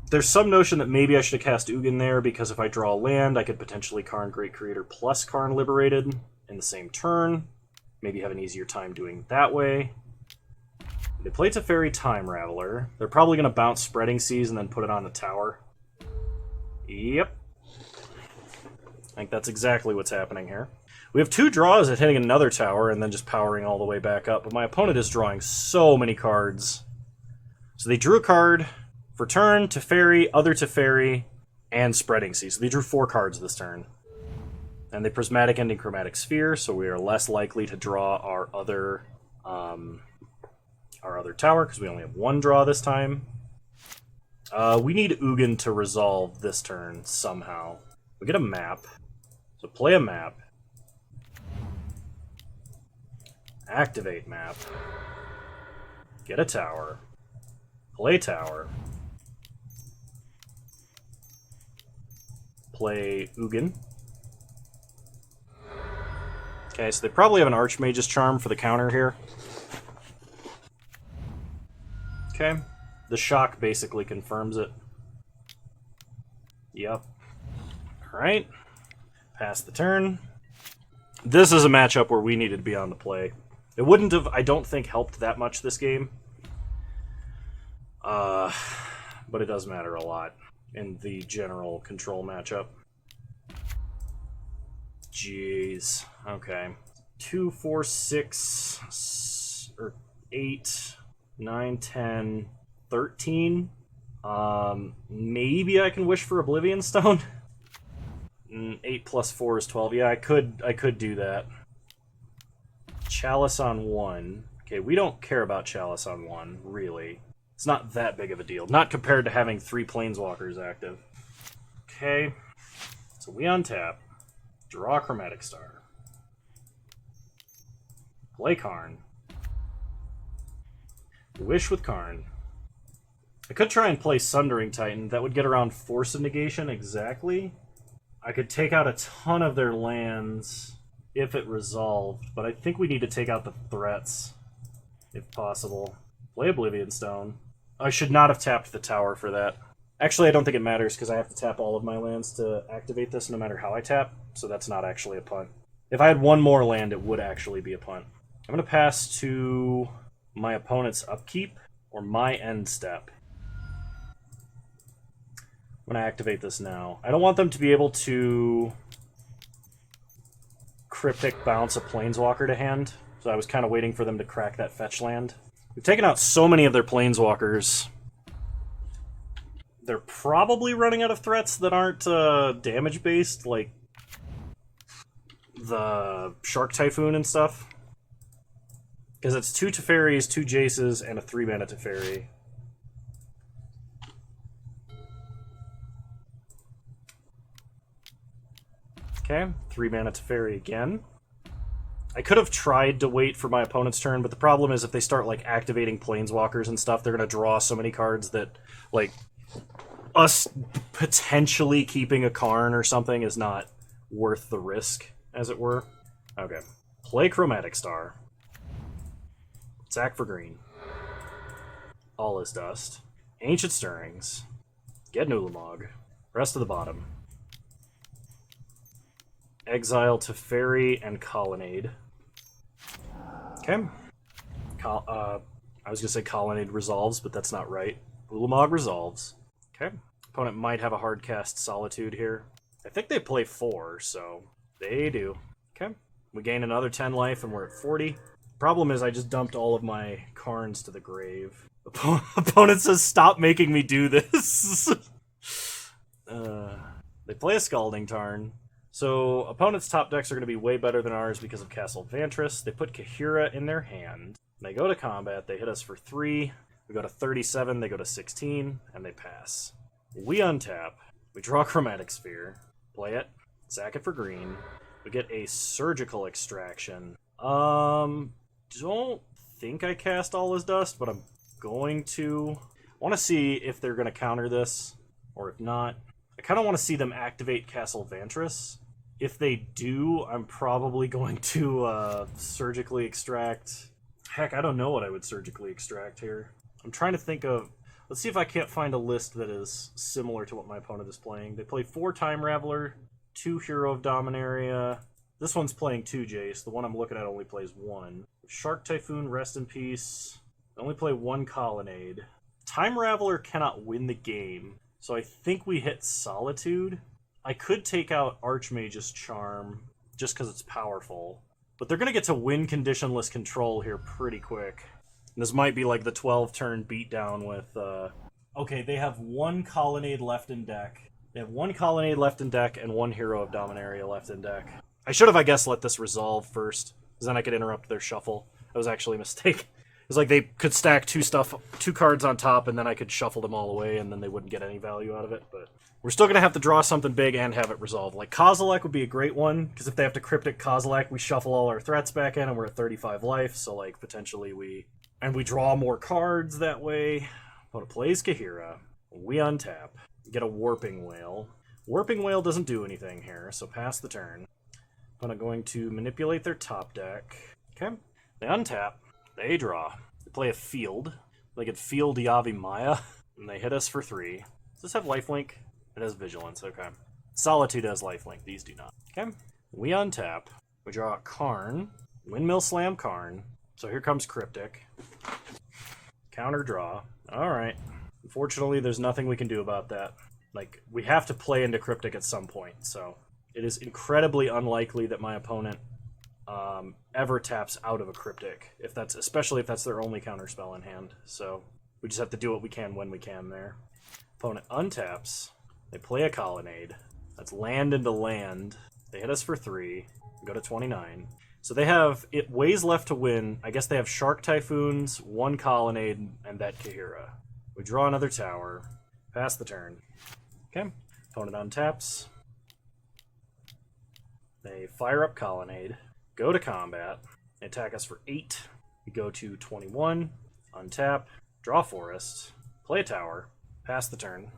S1: There's some notion that maybe I should have cast Ugin there, because if I draw a land, I could potentially Karn Great Creator plus Karn Liberated in the same turn. Maybe have an easier time doing it that way. They play Teferi Time Raveler. They're probably going to bounce Spreading Seas and then put it on the tower. Yep. I think that's exactly what's happening here. We have 2 draws at hitting another tower and then just powering all the way back up, but my opponent is drawing so many cards. So they drew a card for turn, Teferi, other Teferi, and Spreading Sea. So they drew 4 cards this turn. And they Prismatic Ending Chromatic Sphere, so we are less likely to draw our other tower, because we only have 1 draw this time. We need Ugin to resolve this turn somehow. We get a map. So play a map. Activate map. Get a tower. Play tower. Play Ugin. Okay, so they probably have an Archmage's Charm for the counter here. Okay. The shock basically confirms it. Yep. Alright. Pass the turn. This is a matchup where we needed to be on the play. It wouldn't have, I don't think, helped that much this game. But it does matter a lot in the general control matchup. Jeez. Okay. 2, 4, 6, or 8, 9, 10, 13. Maybe I can wish for Oblivion Stone. 8 plus 4 is 12. Yeah, I could do that. Chalice on 1. Okay, we don't care about Chalice on 1, really. It's not that big of a deal. Not compared to having 3 Planeswalkers active. Okay. So we untap. Draw a Chromatic Star. Play Karn. Wish with Karn. I could try and play Sundering Titan. That would get around Force of Negation exactly. I could take out a ton of their lands if it resolved, but I think we need to take out the threats, if possible. Play Oblivion Stone. I should not have tapped the tower for that. Actually, I don't think it matters, because I have to tap all of my lands to activate this, no matter how I tap, so that's not actually a punt. If I had 1 more land, it would actually be a punt. I'm going to pass to my opponent's upkeep, or my end step. I'm going to activate this now. I don't want them to be able to Cryptic bounce a Planeswalker to hand, so I was kind of waiting for them to crack that fetch land. We've taken out so many of their planeswalkers. They're probably running out of threats that aren't damage-based, like the Shark Typhoon and stuff. Because it's 2 Teferis, 2 Jaces, and a 3-mana Teferi. Okay, 3-mana Teferi again. I could have tried to wait for my opponent's turn, but the problem is if they start, like, activating Planeswalkers and stuff, they're going to draw so many cards that, like, us potentially keeping a Karn or something is not worth the risk, as it were. Okay. Play Chromatic Star. Sack for green. All is Dust. Ancient Stirrings. Get Nulamog. Rest of the bottom. Exile Teferi and Colonnade. Okay. I was going to say Colonnade resolves, but that's not right. Ulamog resolves. Okay. Opponent might have a hard cast Solitude here. I think they play 4, so they do. Okay. We gain another 10 life, and we're at 40. Problem is I just dumped all of my Karns to the grave. Opponent says, stop making me do this. They play a Scalding Tarn. So, opponent's top decks are going to be way better than ours because of Castle Vantress. They put Kahira in their hand. They go to combat, they hit us for 3. We go to 37, they go to 16, and they pass. We untap. We draw Chromatic Sphere. Play it. Sack it for green. We get a Surgical Extraction. Don't think I cast All is Dust, but I'm going to. I want to see if they're going to counter this, or if not. I kind of want to see them activate Castle Vantress. If they do, I'm probably going to surgically extract. Heck, I don't know what I would surgically extract here. I'm trying to think of. Let's see if I can't find a list that is similar to what my opponent is playing. They play 4 Time Raveler, 2 Hero of Dominaria. This one's playing 2 Jace. The one I'm looking at only plays 1. Shark Typhoon, Rest in Peace. They only play 1 Colonnade. Time Raveler cannot win the game, so I think we hit Solitude. I could take out Archmage's Charm, just because it's powerful. But they're going to get to win conditionless control here pretty quick. And this might be like the 12-turn beatdown with... Okay, they have 1 Colonnade left in deck. They have 1 Colonnade left in deck and 1 Hero of Dominaria left in deck. I should have, I guess, let this resolve first, because then I could interrupt their shuffle. That was actually a mistake. It's like they could stack 2 cards on top, and then I could shuffle them all away, and then they wouldn't get any value out of it. But we're still going to have to draw something big and have it resolve. Like, Kozilek would be a great one, because if they have to Cryptic Kozilek, we shuffle all our threats back in, and we're at 35 life, so, like, potentially we... And we draw more cards that way. Opponent plays Kahira. We untap. Get a Warping Whale. Warping Whale doesn't do anything here, so pass the turn. Opponent going to manipulate their top deck. Okay. They untap. They draw. They play a Field. They get Field Yavi Maya, and they hit us for 3. Does this have lifelink? It has Vigilance, okay. Solitude has lifelink. These do not. Okay. We untap. We draw a Karn. Windmill Slam Karn. So here comes Cryptic. Counter draw. Alright. Unfortunately, there's nothing we can do about that. Like, we have to play into Cryptic at some point, so... It is incredibly unlikely that my opponent ever taps out of a Cryptic, especially if that's their only counterspell in hand. So we just have to do what we can when we can there. Opponent untaps. They play a Colonnade. That's land into land. They hit us for 3. We go to 29. So they have ways left to win. I guess they have Shark Typhoons, 1 Colonnade, and that Kahira. We draw another tower. Pass the turn. Okay. Opponent untaps. They fire up Colonnade, go to combat, they attack us for 8. We go to 21, untap, draw Forest, play a tower, pass the turn.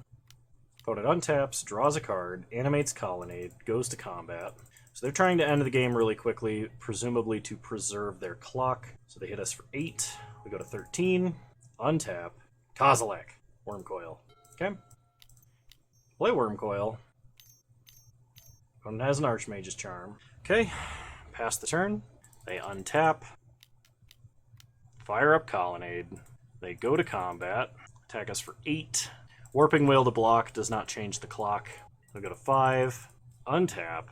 S1: Opponent untaps, draws a card, animates Colonnade, goes to combat. So they're trying to end the game really quickly, presumably to preserve their clock. So they hit us for 8. We go to 13, untap, Kozilek, Wormcoil. Okay. Play Wormcoil. Opponent has an Archmage's Charm. Okay, pass the turn. They untap. Fire up Colonnade. They go to combat. Attack us for 8. Warping Whale to block does not change the clock. We go to 5. Untap.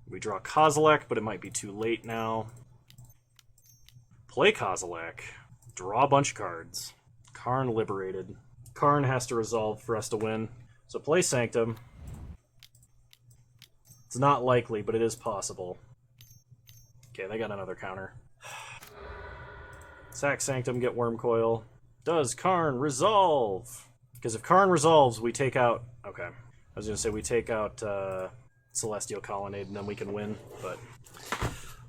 S1: We draw Kozilek, but it might be too late now. Play Kozilek. Draw a bunch of cards. Karn liberated. Karn has to resolve for us to win. So play Sanctum. It's not likely, but it is possible. Okay, they got another counter. Sack Sanctum, get Wormcoil. Does Karn resolve? Because if Karn resolves, we take out... Okay. I was going to say we take out Celestial Colonnade and then we can win, but...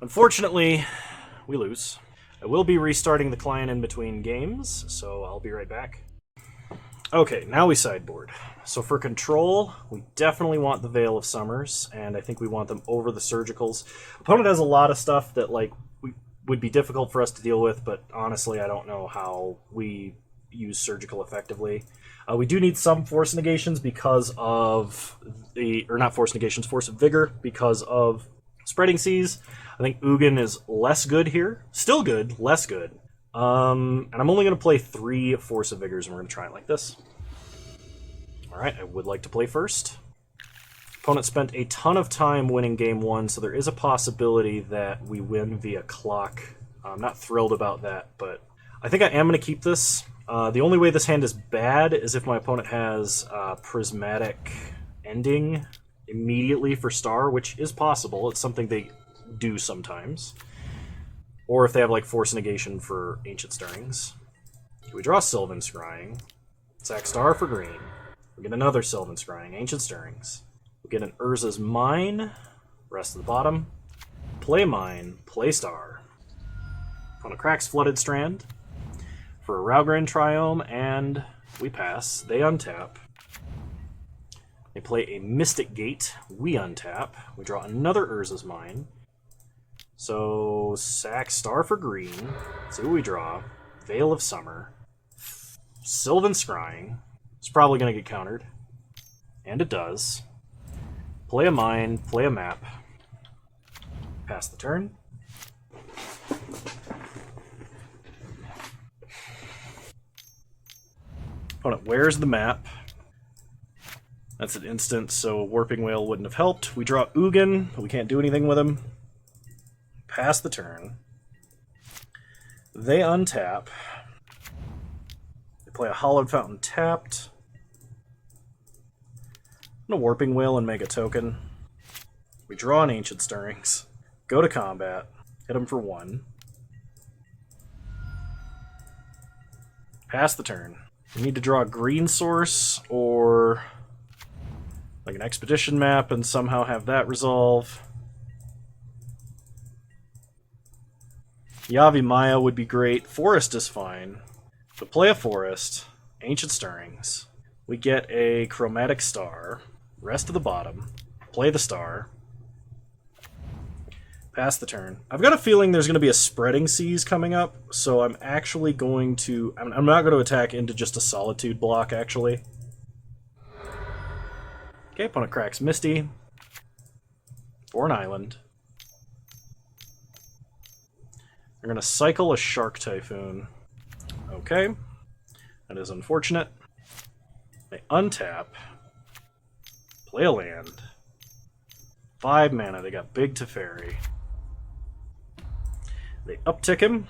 S1: Unfortunately, we lose. I will be restarting the client in between games, so I'll be right back. Okay, now we sideboard. So for control, we definitely want the Veil of Summers, and I think we want them over the Surgicals. Opponent has a lot of stuff that would be difficult for us to deal with, but honestly, I don't know how we use Surgical effectively. We do need some Force Negations because of the... Or not Force Negations, Force of Vigor, because of Spreading Seas. I think Ugin is less good here. Still good, less good. And I'm only going to play 3 Force of Vigors, and we're going to try it like this. Alright, I would like to play first. Opponent spent a ton of time winning game 1, so there is a possibility that we win via clock. I'm not thrilled about that, but I think I am going to keep this. The only way this hand is bad is if my opponent has Prismatic Ending immediately for Star, which is possible. It's something they do sometimes. Or if they have like Force Negation for Ancient Stirrings. We draw Sylvan Scrying. Sack Star for green. We get another Sylvan Scrying, Ancient Stirrings. We get an Urza's Mine. Rest of the bottom. Play Mine, play Star. Opponent cracks Flooded Strand for a Raugrin Triome, and we pass. They untap. They play a Mystic Gate. We untap. We draw another Urza's Mine. So, sack Star for green. See what we draw. Veil of Summer. Sylvan Scrying. It's probably going to get countered. And it does. Play a mine, play a map. Pass the turn. Opponent wears the map. That's an instant, so Warping Whale wouldn't have helped. We draw Ugin, but we can't do anything with him. Pass the turn. They untap. They play a Hollowed Fountain tapped. I'm gonna Warping Whale and make a token. We draw an Ancient Stirrings. Go to combat. Hit him for 1. Pass the turn. We need to draw a green source or like an Expedition map and somehow have that resolve. Yavi Maya would be great. Forest is fine. But play a Forest. Ancient Stirrings. We get a Chromatic Star. Rest of the bottom. Play the Star. Pass the turn. I've got a feeling there's going to be a Spreading Seas coming up, so I'm actually going to... I'm not going to attack into just a Solitude block, actually. Okay, opponent cracks Misty. For an island. We're going to cycle a Shark Typhoon. Okay. That is unfortunate. They untap. Play a land. 5 mana. They got Big Teferi. They uptick him.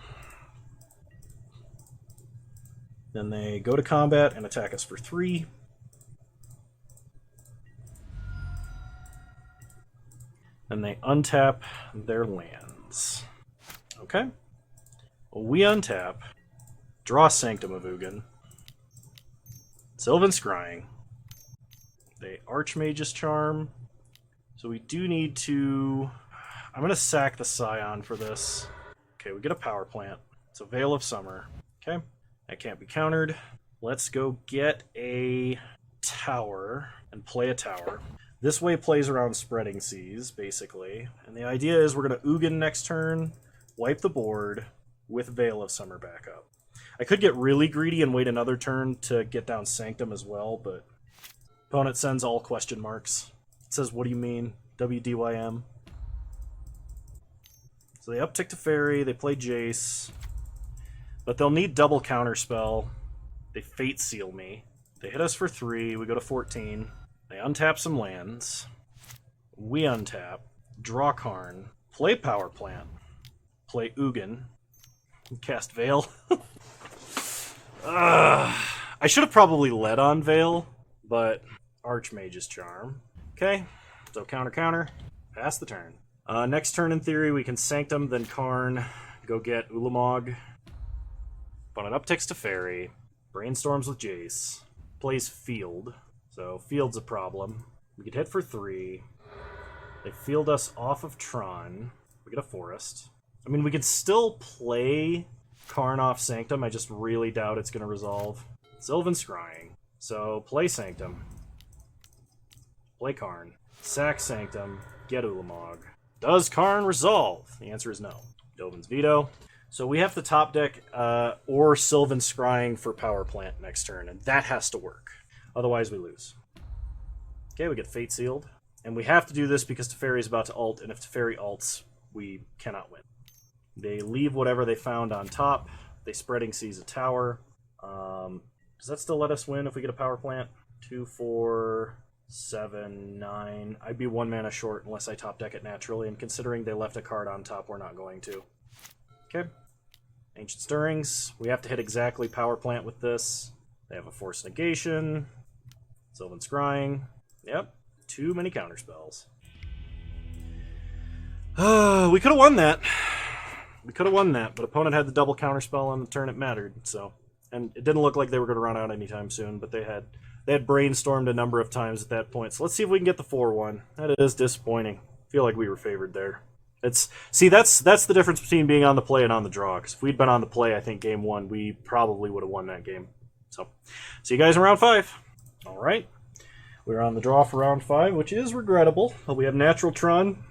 S1: Then they go to combat and attack us for 3. Then they untap their lands. Okay. We untap, draw Sanctum of Ugin, Sylvan Scrying, they Archmage's Charm, so we do need to... I'm going to sack the Scion for this. Okay, we get a Power Plant. It's a Veil of Summer. Okay, that can't be countered. Let's go get a tower and play a tower. This way plays around Spreading Seas, basically, and the idea is we're going to Ugin next turn, wipe the board with Veil of Summer back up. I could get really greedy and wait another turn to get down Sanctum as well, but opponent sends all question marks. It says, what do you mean? WDYM. So they uptick to Fairy, they play Jace, but they'll need double counterspell. They Fate Seal me. They hit us for 3, we go to 14. They untap some lands. We untap, draw Karn, play Power Plant. Play Ugin. Cast Veil. I should have probably led on Veil, but Archmage's Charm. Okay, so counter. Pass the turn. Next turn, in theory, we can Sanctum, then Karn, go get Ulamog. Opponent upticks to Fairy. Brainstorms with Jace. Plays Field. So Field's a problem. We could hit for 3. They field us off of Tron. We get a Forest. I mean, we could still play Karn off Sanctum. I just really doubt it's going to resolve. Sylvan Scrying. So play Sanctum. Play Karn. Sack Sanctum. Get Ulamog. Does Karn resolve? The answer is no. Dovin's Veto. So we have to top deck or Sylvan Scrying for Power Plant next turn, and that has to work. Otherwise, we lose. Okay, we get Fate Sealed. And we have to do this because Teferi's about to ult, and if Teferi ults, we cannot win. They leave whatever they found on top. They Spreading Seas a tower. Does that still let us win if we get a Power Plant? 2, 4, 7, 9. I'd be 1 mana short unless I top deck it naturally, and considering they left a card on top, we're not going to. Okay. Ancient Stirrings. We have to hit exactly Power Plant with this. They have a Force Negation. Sylvan Scrying. Yep. Too many counterspells. We could have won that. But opponent had the double counterspell on the turn it mattered, so. And it didn't look like they were going to run out anytime soon, but they had brainstormed a number of times at that point. So let's see if we can get the 4-1. That is disappointing. I feel like we were favored there. That's the difference between being on the play and on the draw. Because if we'd been on the play, I think game 1, we probably would have won that game. So, see you guys in round 5. All right. We're on the draw for round 5, which is regrettable. But we have Natural Tron,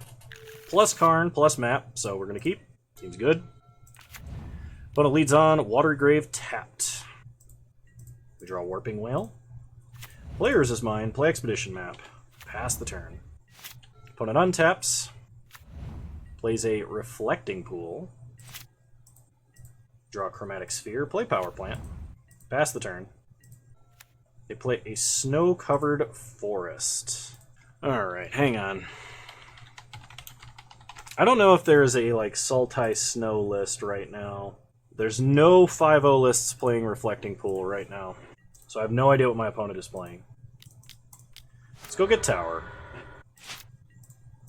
S1: plus Karn, plus map, so we're going to keep. Seems good. Opponent leads on, Watery Grave tapped. We draw Warping Whale. Players is mine, play Expedition Map. Pass the turn. Opponent untaps. Plays a Reflecting Pool. Draw Chromatic Sphere, play Power Plant. Pass the turn. They play a Snow-Covered Forest. Alright, hang on. I don't know if there's a, like, Sultai Snow list right now. There's no 5-0 lists playing Reflecting Pool right now. So I have no idea what my opponent is playing. Let's go get Tower.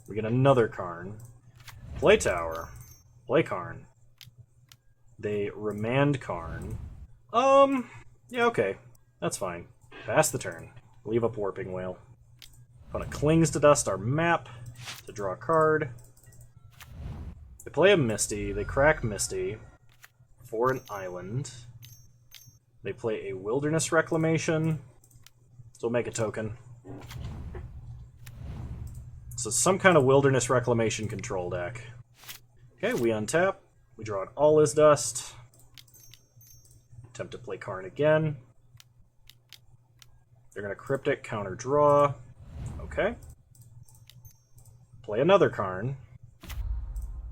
S1: We get another Karn. Play Tower. Play Karn. They Remand Karn. Yeah, okay. That's fine. Pass the turn. Leave up Warping Whale. Opponent clings to dust our map to draw a card. They play a Misty. They crack Misty for an island. They play a Wilderness Reclamation. So we'll make a token. So some kind of Wilderness Reclamation control deck. Okay, we untap. We draw an All Is Dust. Attempt to play Karn again. They're going to Cryptic, counter draw. Okay. Play another Karn.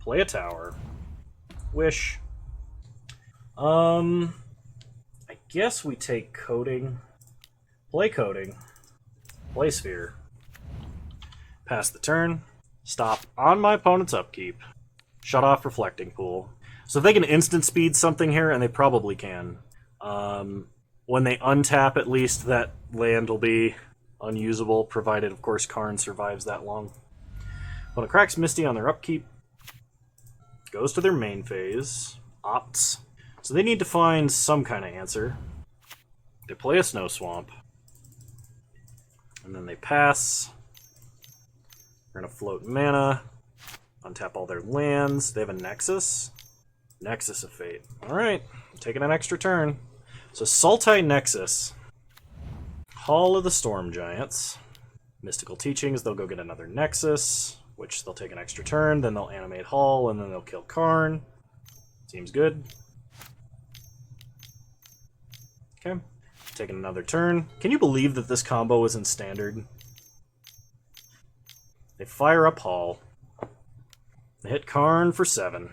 S1: Play a Tower. Wish. I guess we take Coding. Play Coding. Play Sphere. Pass the turn. Stop on my opponent's upkeep. Shut off Reflecting Pool. So if they can instant speed something here, and they probably can, when they untap at least, that land will be unusable, provided, of course, Karn survives that long. When it cracks Misty on their upkeep, goes to their main phase, opts. So they need to find some kind of answer. They play a Snow Swamp. And then they pass. We're going to float mana. Untap all their lands. They have a Nexus. Nexus of Fate. Alright, taking an extra turn. So Sultai Nexus. Hall of the Storm Giants. Mystical Teachings, they'll go get another Nexus, which they'll take an extra turn, then they'll animate Hall, and then they'll kill Karn. Seems good. Okay, taking another turn. Can you believe that this combo is in Standard? They fire up Hall. They hit Karn for 7.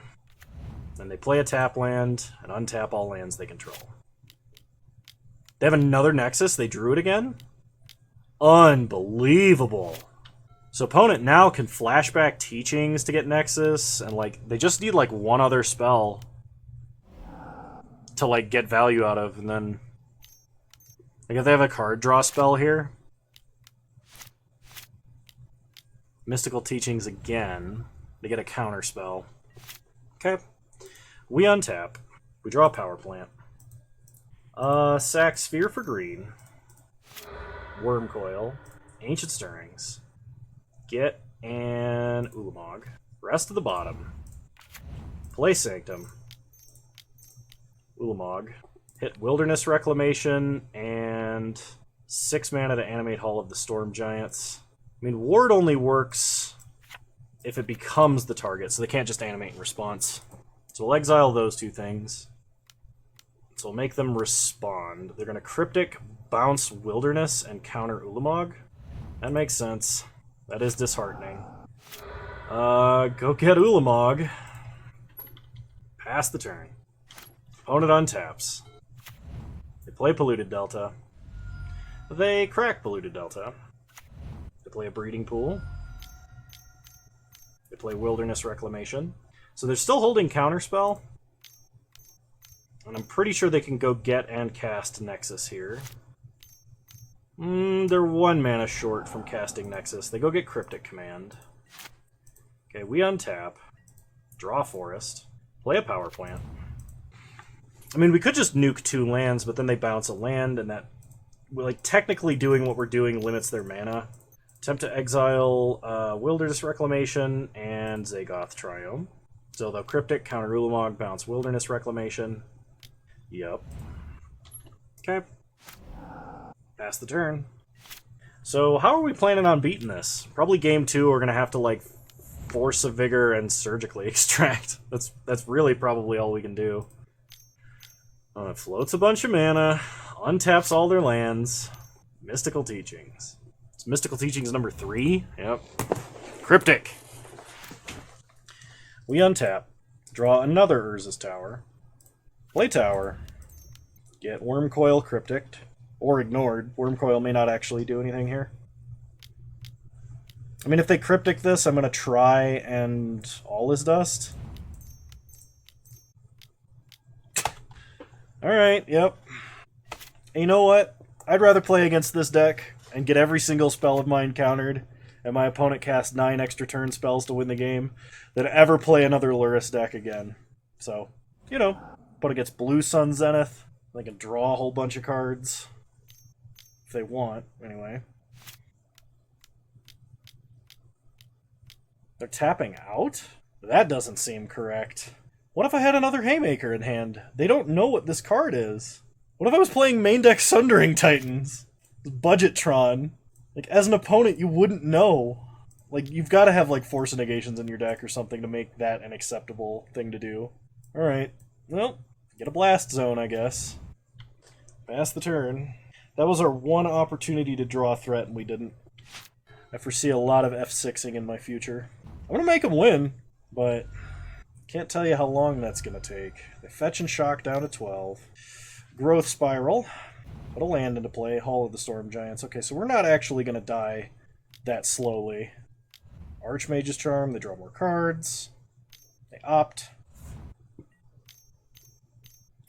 S1: Then they play a tap land and untap all lands they control. They have another Nexus? They drew it again? Unbelievable. So opponent now can flashback Teachings to get Nexus, and like they just need like one other spell. to like get value out of, and then like if they have a card draw spell here, Mystical Teachings again, they get a counter spell. Okay, we untap, we draw a power plant, sack Sphere for green, Worm Coil, Ancient Stirrings, get an Ulamog, rest of the bottom, play Sanctum, Ulamog, hit Wilderness Reclamation, and 6 mana to animate Hall of the Storm Giants. I mean, Ward only works if it becomes the target, so they can't just animate in response. So we'll exile those 2 things. So we'll make them respond. They're going to Cryptic, bounce Wilderness, and counter Ulamog. That makes sense. That is disheartening. Go get Ulamog. Pass the turn. Opponent untaps. They play Polluted Delta. They crack Polluted Delta. They play a Breeding Pool. They play Wilderness Reclamation. So they're still holding Counterspell. And I'm pretty sure they can go get and cast Nexus here. They're 1 mana short from casting Nexus. They go get Cryptic Command. Okay, we untap. Draw Forest. Play a Power Plant. I mean, we could just nuke 2 lands, but then they bounce a land, and that, like, technically doing what we're doing limits their mana. Attempt to exile Wilderness Reclamation and Zagoth Triome. So they'll Cryptic, counter Ulamog, bounce Wilderness Reclamation. Yep. Okay. Pass the turn. So how are we planning on beating this? Probably game 2 we're going to have to, like, Force of Vigor and Surgically Extract. That's really probably all we can do. It floats a bunch of mana, untaps all their lands. Mystical Teachings. It's Mystical Teachings number 3. Yep. Cryptic. We untap. Draw another Urza's Tower. Play Tower. Get Worm Coil Cryptic. Or ignored. Worm Coil may not actually do anything here. I mean, if they Cryptic this, I'm going to try and All is Dust. Alright, yep. And you know what? I'd rather play against this deck and get every single spell of mine countered and my opponent cast 9 extra turn spells to win the game than ever play another Luris deck again. So, you know, opponent gets Blue Sun Zenith. They can draw a whole bunch of cards. If they want, anyway. They're tapping out? That doesn't seem correct. What if I had another Haymaker in hand? They don't know what this card is. What if I was playing main deck Sundering Titans? Budget Tron. Like, as an opponent, you wouldn't know. Like, you've got to have, like, Force of Negations in your deck or something to make that an acceptable thing to do. Alright. Well, get a Blast Zone, I guess. Pass the turn. That was our one opportunity to draw a threat, and we didn't. I foresee a lot of F6ing in my future. I'm going to make them win, but can't tell you how long that's going to take. They fetch and shock down to 12. Growth Spiral. Put a land into play. Hall of the Storm Giants. Okay, so we're not actually going to die that slowly. Archmage's Charm. They draw more cards. They opt.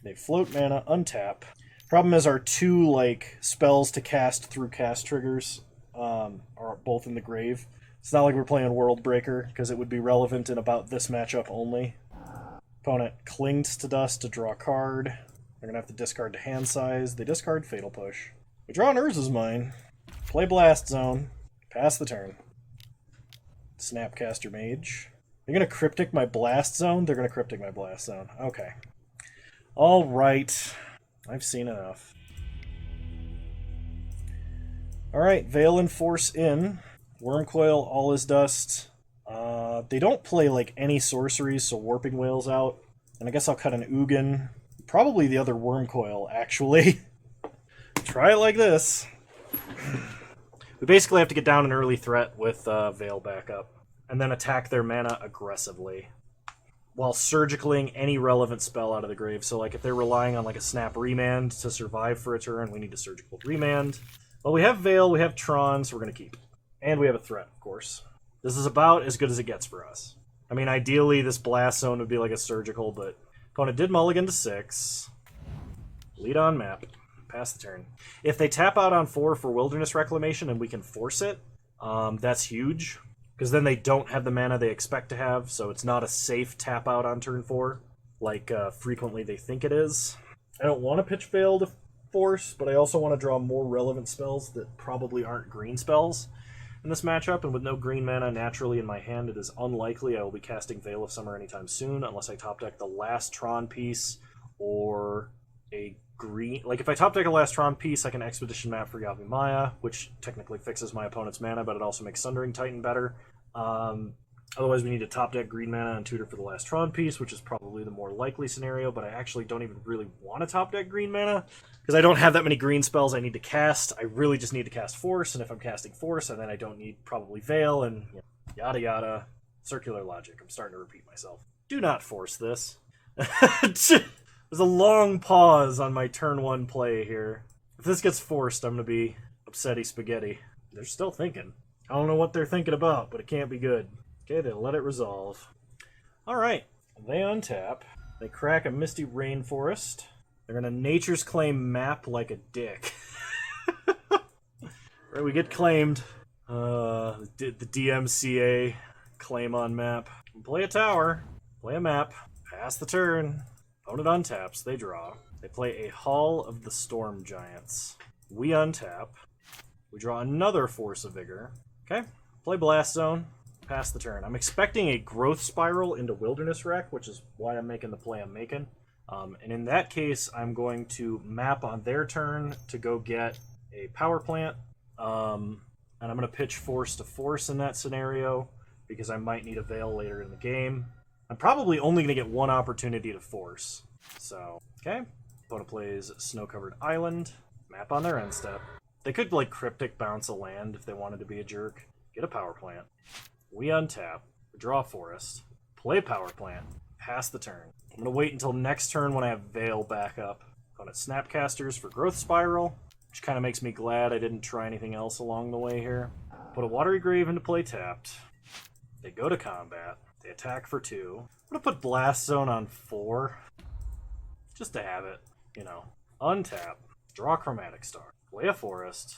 S1: They float mana, untap. Problem is our 2 like spells to cast through cast triggers are both in the grave. It's not like we're playing World Breaker, because it would be relevant in about this matchup only. Opponent clings to dust to draw a card. They're going to have to discard to hand size. They discard Fatal Push. We draw an Urza's Mine. Play Blast Zone. Pass the turn. Snapcaster Mage. They're going to Cryptic my Blast Zone? They're going to Cryptic my Blast Zone. Okay. Alright. I've seen enough. Alright, Veil and Force in. Wormcoil, All is Dust. They don't play like any sorceries, so Warping Wail's out. And I guess I'll cut an Ugin. Probably the other Wormcoil, actually. Try it like this. We basically have to get down an early threat with Veil backup. And then attack their mana aggressively. While surgicaling any relevant spell out of the grave. So like if they're relying on like a Snap Remand to survive for a turn, we need to surgical Remand. Well, we have Veil, we have Tron, so we're going to keep. And we have a threat, of course. This is about as good as it gets for us. I mean, ideally, this Blast Zone would be like a surgical, but opponent did mulligan to 6. Lead on map. Pass the turn. If they tap out on 4 for Wilderness Reclamation and we can force it, that's huge. Because then they don't have the mana they expect to have, so it's not a safe tap out on turn 4, like frequently they think it is. I don't want to pitch Veil to force, but I also want to draw more relevant spells that probably aren't green spells in this matchup, and with no green mana naturally in my hand, it is unlikely I will be casting Veil of Summer anytime soon, unless I top deck the last Tron piece, or a green... Like, if I top deck a last Tron piece, I can Expedition Map for Yavimaya, which technically fixes my opponent's mana, but it also makes Sundering Titan better. Otherwise, we need to top deck green mana and tutor for the last Tron piece, which is probably the more likely scenario, but I actually don't even really want to top deck green mana, because I don't have that many green spells I need to cast. I really just need to cast Force, and if I'm casting Force, and then I don't need probably Veil, and yada yada. Circular logic. I'm starting to repeat myself. Do not force this. There's a long pause on my turn 1 play here. If this gets forced, I'm going to be upsetty spaghetti. They're still thinking. I don't know what they're thinking about, but it can't be good. Okay, they let it resolve. Alright, they untap. They crack a Misty Rainforest. They're going to Nature's Claim map like a dick. Right, we get claimed. The DMCA claim on map. Play a tower. Play a map. Pass the turn. Opponent untaps. They draw. They play a Hall of the Storm Giants. We untap. We draw another Force of Vigor. Okay. Play Blast Zone. Pass the turn. I'm expecting a Growth Spiral into Wilderness Wreck, which is why I'm making the play I'm making. And in that case, I'm going to map on their turn to go get a Power Plant. And I'm going to pitch Force to Force in that scenario, because I might need a Veil later in the game. I'm probably only going to get one opportunity to Force. So, okay. Opponent plays Snow-Covered Island. Map on their end step. They could, like, Cryptic bounce a land if they wanted to be a jerk. Get a Power Plant. We untap. Draw Forest. Play Power Plant. Pass the turn. I'm going to wait until next turn when I have Veil back up. Opponent Snapcasters for Growth Spiral, which kind of makes me glad I didn't try anything else along the way here. Put a Watery Grave into play tapped. They go to combat. They attack for 2. I'm going to put Blast Zone on 4. Just to have it, you know. Untap. Draw Chromatic Star. Play a Forest.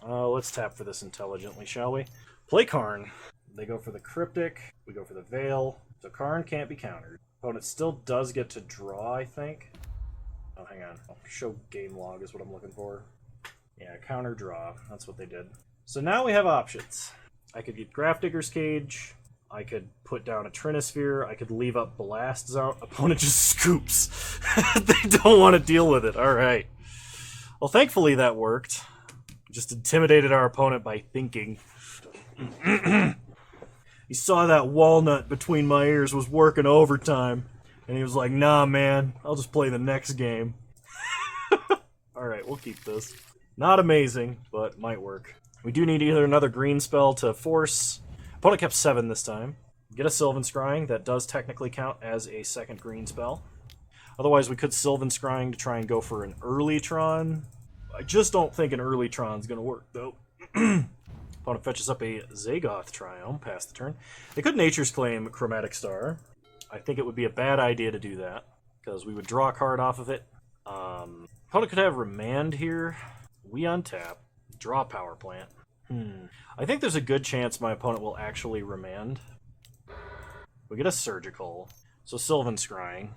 S1: Let's tap for this intelligently, shall we? Play Karn. They go for the Cryptic. We go for the Veil. So Karn can't be countered. Opponent still does get to draw, I think. Oh, hang on. Show game log is what I'm looking for. Yeah, counter draw. That's what they did. So now we have options. I could get Grafdigger's Cage. I could put down a Trinisphere. I could leave up Blast Zone. Opponent just scoops. They don't want to deal with it. All right. Well, thankfully that worked. Just intimidated our opponent by thinking. He saw that walnut between my ears was working overtime. And he was like, nah, man. I'll just play the next game. All right, we'll keep this. Not amazing, but might work. We do need either another green spell to force. Opponent kept 7 this time. Get a Sylvan Scrying. That does technically count as a second green spell. Otherwise, we could Sylvan Scrying to try and go for an early Tron. I just don't think an early Tron's going to work, though. Opponent fetches up a Zagoth Triome. Pass the turn. They could Nature's Claim Chromatic Star. I think it would be a bad idea to do that, because we would draw a card off of it. Opponent could have Remand here. We untap. Draw Power Plant. I think there's a good chance my opponent will actually Remand. We get a Surgical. So Sylvan Scrying.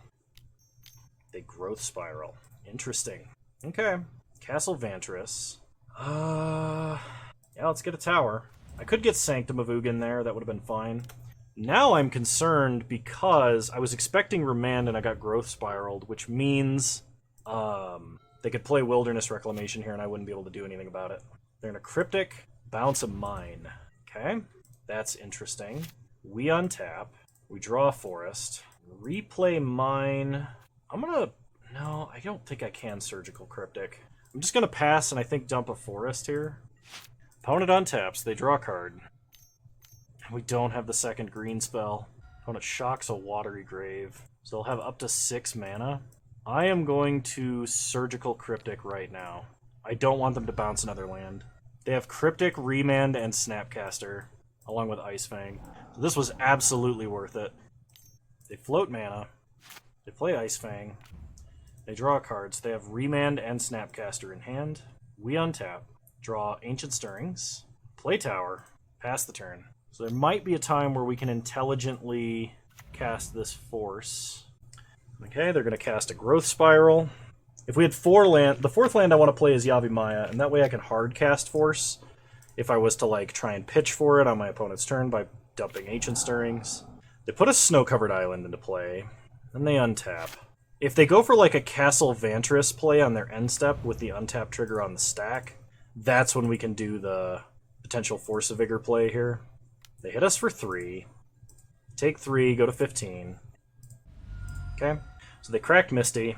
S1: They Growth Spiral. Interesting. Okay. Castle Vantress. Yeah, let's get a tower. I could get Sanctum of Ugin there. That would have been fine. Now I'm concerned because I was expecting Remand and I got Growth Spiraled, which means they could play Wilderness Reclamation here and I wouldn't be able to do anything about it. They're in a Cryptic, bounce a Mine. Okay, that's interesting. We untap. We draw a Forest. Replay Mine. I'm gonna... No, I don't think I can Surgical Cryptic. I'm just gonna pass and I think dump a Forest here. Opponent untaps. They draw a card. We don't have the second green spell. Opponent shocks a Watery Grave. So they'll have up to 6 mana. I am going to Surgical Cryptic right now. I don't want them to bounce another land. They have Cryptic, Remand, and Snapcaster, along with Ice Fang. So this was absolutely worth it. They float mana. They play Ice Fang. They draw cards. They have Remand and Snapcaster in hand. We untap, draw Ancient Stirrings, play Tower, pass the turn. So there might be a time where we can intelligently cast this Force. Okay, they're going to cast a Growth Spiral. If we had 4 land, the 4th land I want to play is Yavimaya, and that way I can hard cast Force if I was to like try and pitch for it on my opponent's turn by dumping Ancient Stirrings. They put a Snow-Covered Island into play, then they untap. If they go for like a Castle Vantress play on their end step with the untap trigger on the stack, that's when we can do the potential Force of Vigor play here. They hit us for 3. Take 3, go to 15. Okay, so they cracked Misty.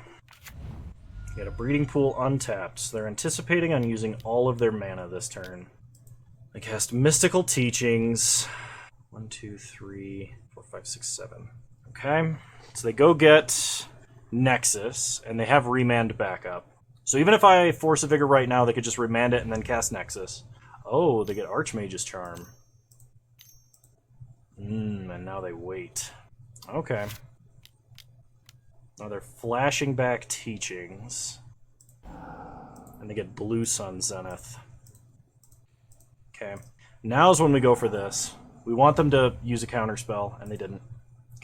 S1: They got a Breeding Pool untapped, so they're anticipating on using all of their mana this turn. They cast Mystical Teachings. 1, 2, 3, 4, 5, 6, 7. Okay, so they go get Nexus, and they have Remand backup. So even if I Force a Vigor right now, they could just remand it and then cast Nexus. Oh, they get Archmage's Charm. And now they wait. Okay. Now they're flashing back Teachings. And they get Blue Sun Zenith. Okay. Now's when we go for this. We want them to use a counterspell, and they didn't.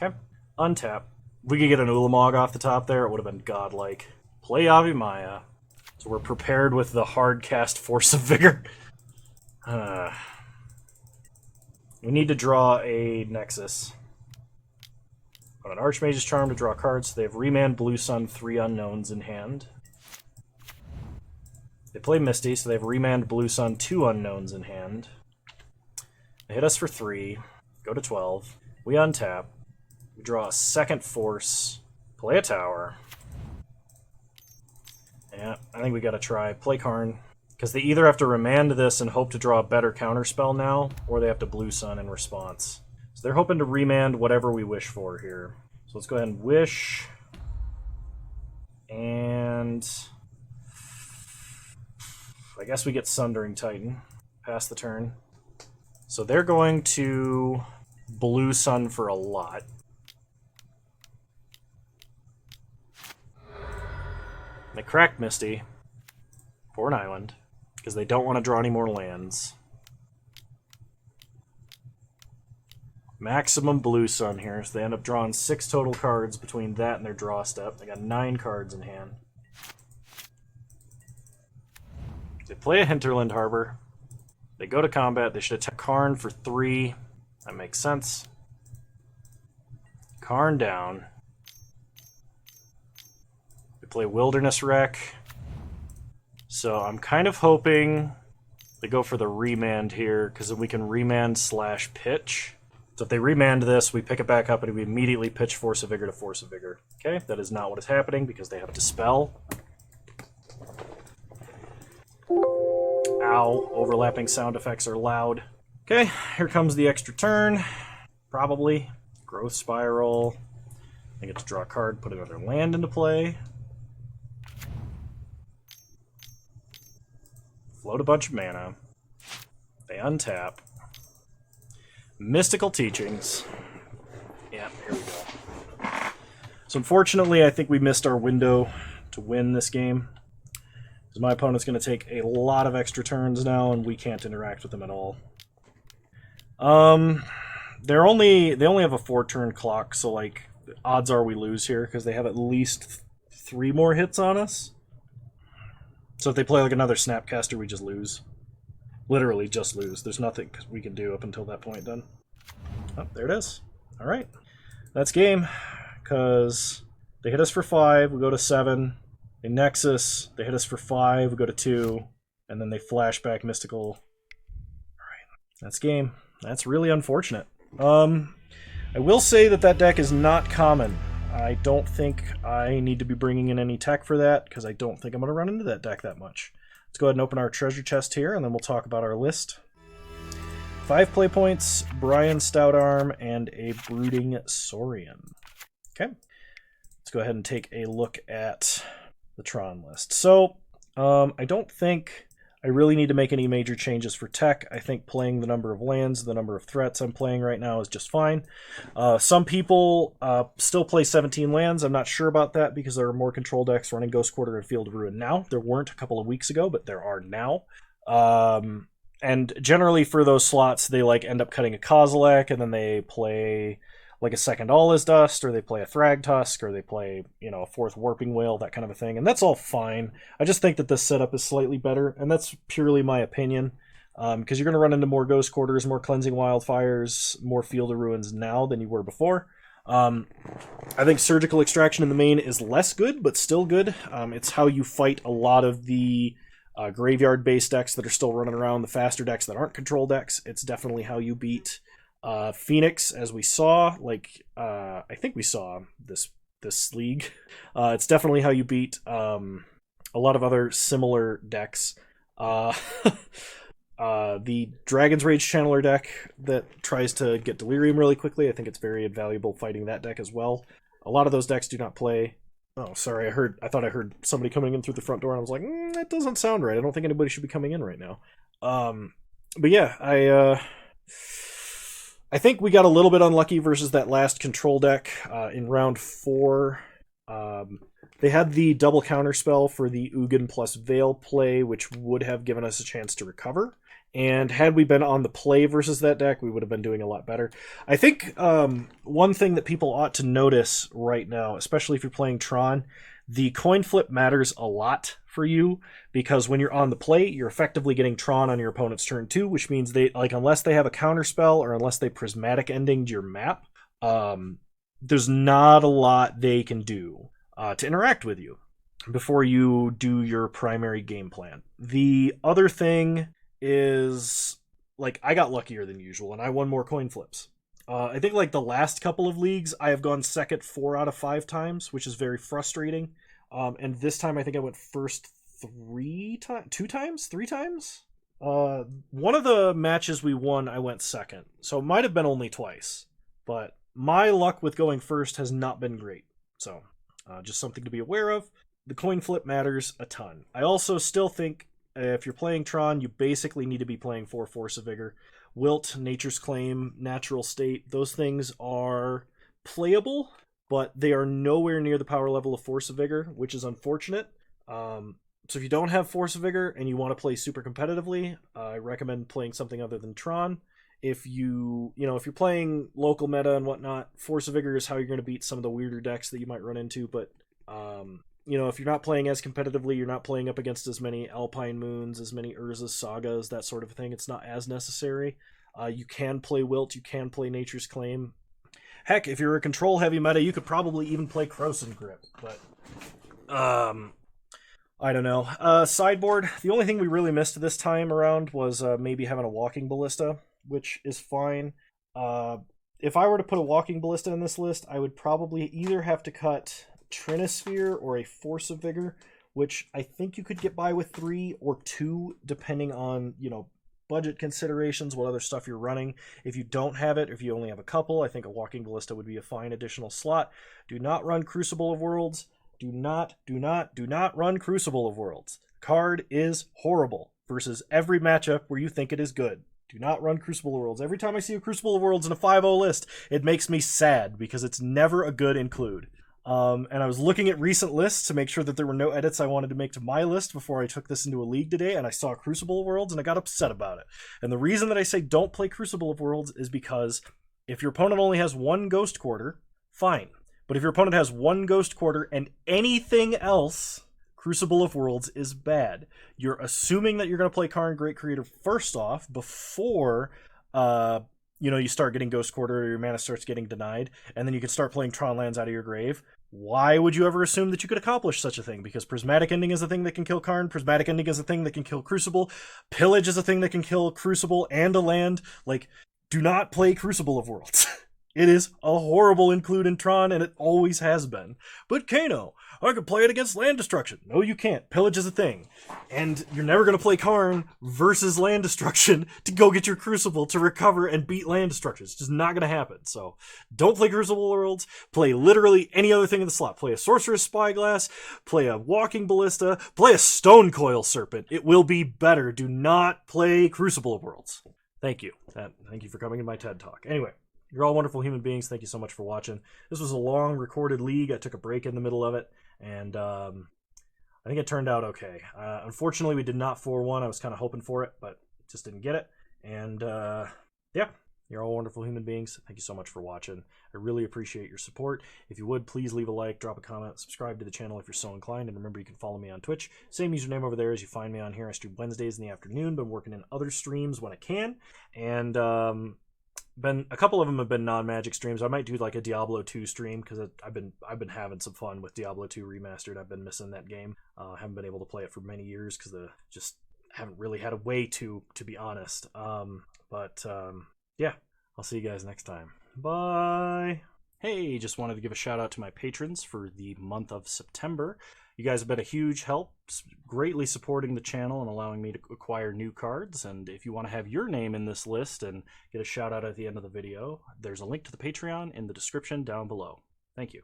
S1: Okay. Untap. If we could get an Ulamog off the top there, it would have been godlike. Play Yavimaya. So we're prepared with the hard cast Force of Vigor. We need to draw a Nexus. On an Archmage's Charm to draw cards. So they have Remand, Blue Sun, 3 unknowns in hand. They play Misty, so they have Remand, Blue Sun, 2 unknowns in hand. They hit us for 3. Go to 12. We untap. We draw a second Force. Play a Tower. Yeah, I think we gotta try. Play Karn. Because they either have to remand this and hope to draw a better counterspell now, or they have to Blue Sun in response. So they're hoping to remand whatever we wish for here. So let's go ahead and wish. And I guess we get Sundering Titan. Pass the turn. So they're going to Blue Sun for a lot. They cracked Misty for an island, because they don't want to draw any more lands. Maximum Blue Sun here, so they end up drawing 6 total cards between that and their draw step. They got 9 cards in hand. They play a Hinterland Harbor. They go to combat. They should attack Karn for 3. That makes sense. Karn down. They play Wilderness Wreck. So I'm kind of hoping they go for the remand here, because then we can remand / pitch. So if they remand this, we pick it back up and we immediately pitch Force of Vigor to Force of Vigor. Okay, that is not what is happening because they have Dispel. Ow, overlapping sound effects are loud. Okay, here comes the extra turn. Probably. Growth Spiral. I get to draw a card, put another land into play. Float a bunch of mana. They untap. Mystical Teachings. Yeah, here we go. So unfortunately, I think we missed our window to win this game. Because my opponent's going to take a lot of extra turns now, and we can't interact with them at all. They only have a 4-turn clock, so like odds are we lose here because they have at least 3 more hits on us. So if they play like another Snapcaster, we just lose. Literally just lose. There's nothing we can do up until that point then. Oh, there it is. All right. That's game. Because they hit us for 5, we go to 7. They Nexus, they hit us for 5, we go to 2. And then they flashback Mystical. All right. That's game. That's really unfortunate. I will say that deck is not common. I don't think I need to be bringing in any tech for that, because I don't think I'm going to run into that deck that much. Let's go ahead and open our treasure chest here, and then we'll talk about our list. 5 play points, Brian Stoutarm, and a Brooding Saurian. Okay, let's go ahead and take a look at the Tron list. So, I don't think I really need to make any major changes for tech. I think playing the number of lands, the number of threats I'm playing right now is just fine. Some people still play 17 lands. I'm not sure about that because there are more control decks running Ghost Quarter and Field of Ruin now. There weren't a couple of weeks ago, but there are now. And generally for those slots, they like end up cutting a Kozilek, and then they play like a second All Is Dust, or they play a Thragtusk, or they play, a fourth Warping Whale, that kind of a thing. And that's all fine. I just think that this setup is slightly better, and that's purely my opinion. Because you're going to run into more Ghost Quarters, more Cleansing Wildfires, more Field of Ruins now than you were before. I think Surgical Extraction in the main is less good, but still good. It's how you fight a lot of the graveyard-based decks that are still running around, the faster decks that aren't control decks. It's definitely how you beat Phoenix, as we saw. I think we saw this league. It's definitely how you beat a lot of other similar decks. The Dragon's Rage Channeler deck that tries to get Delirium really quickly, I think it's very invaluable fighting that deck as well. A lot of those decks do not play... Oh, sorry, I thought I heard somebody coming in through the front door, and I was like, that doesn't sound right. I don't think anybody should be coming in right now. But yeah, I think we got a little bit unlucky versus that last control deck in round 4. They had the double counterspell for the Ugin plus Veil play, which would have given us a chance to recover. And had we been on the play versus that deck, we would have been doing a lot better. I think one thing that people ought to notice right now, especially if you're playing Tron, the coin flip matters a lot for you, because when you're on the play, you're effectively getting Tron on your opponent's turn 2, which means they, unless they have a counterspell or unless they prismatic ending your map, there's not a lot they can do to interact with you before you do your primary game plan. The other thing is, I got luckier than usual, and I won more coin flips. I think, the last couple of leagues, I have gone second 4 out of 5 times, which is very frustrating. And this time, I think I went first 3 times. One of the matches we won, I went second. So it might have been only twice. But my luck with going first has not been great. So, just something to be aware of. The coin flip matters a ton. I also still think if you're playing Tron, you basically need to be playing 4 Force of Vigor. Wilt, Nature's Claim, Natural State, those things are playable, but they are nowhere near the power level of Force of Vigor, which is unfortunate. So if you don't have Force of Vigor and you want to play super competitively, I recommend playing something other than Tron. If you're playing local meta and whatnot, Force of Vigor is how you're going to beat some of the weirder decks that you might run into, but if you're not playing as competitively, you're not playing up against as many Alpine Moons, as many Urza's Sagas, that sort of thing. It's not as necessary. You can play Wilt, you can play Nature's Claim. Heck, if you're a control-heavy meta, you could probably even play Krosan Grip. But, I don't know. Sideboard, the only thing we really missed this time around was maybe having a Walking Ballista, which is fine. If I were to put a Walking Ballista in this list, I would probably either have to cut Trinisphere or a Force of Vigor, which I think you could get by with 3 or 2, depending on, budget considerations, what other stuff you're running. If you don't have it, if you only have a couple, I think a Walking Ballista would be a fine additional slot. Do not run Crucible of Worlds. Do not run Crucible of Worlds. Card is horrible versus every matchup where you think it is good. Do not run Crucible of Worlds. Every time I see a Crucible of Worlds in a 5-0 list, it makes me sad because it's never a good include. And I was looking at recent lists to make sure that there were no edits I wanted to make to my list before I took this into a league today, and I saw Crucible of Worlds, and I got upset about it. And the reason that I say don't play Crucible of Worlds is because if your opponent only has 1 Ghost Quarter, fine. But if your opponent has 1 Ghost Quarter and anything else, Crucible of Worlds is bad. You're assuming that you're going to play Karn Great Creator first off before you start getting Ghost Quarter or your mana starts getting denied, and then you can start playing Tron lands out of your grave. Why would you ever assume that you could accomplish such a thing? Because Prismatic Ending is a thing that can kill Karn, Prismatic Ending is a thing that can kill Crucible, Pillage is a thing that can kill Crucible and a land. Do not play Crucible of Worlds. It is a horrible include in Tron, and it always has been. But Kano, I could play it against land destruction. No, you can't. Pillage is a thing. And you're never going to play Karn versus land destruction to go get your Crucible to recover and beat land destruction. It's just not going to happen. So don't play Crucible Worlds. Play literally any other thing in the slot. Play a Sorceress Spyglass. Play a Walking Ballista. Play a Stone Coil Serpent. It will be better. Do not play Crucible Worlds. Thank you. Thank you for coming to my TED Talk. Anyway. You're all wonderful human beings. Thank you so much for watching. This was a long recorded league. I took a break in the middle of it, and I think it turned out okay. Unfortunately, we did not 4-1. I was kind of hoping for it, but just didn't get it. And yeah, you're all wonderful human beings. Thank you so much for watching. I really appreciate your support. If you would, please leave a like, drop a comment, subscribe to the channel if you're so inclined, and remember you can follow me on Twitch. Same username over there as you find me on here. I stream Wednesdays in the afternoon. Been working in other streams when I can, and a couple of them have been non-Magic streams. I might do like a Diablo 2 stream because I've been having some fun with Diablo 2 Remastered. I've been missing that game. Haven't been able to play it for many years because just haven't really had a way to be honest. Yeah, I'll see you guys next time. Bye. Hey, just wanted to give a shout out to my patrons for the month of September. You guys have been a huge help, greatly supporting the channel and allowing me to acquire new cards. And if you want to have your name in this list and get a shout out at the end of the video, there's a link to the Patreon in the description down below. Thank you.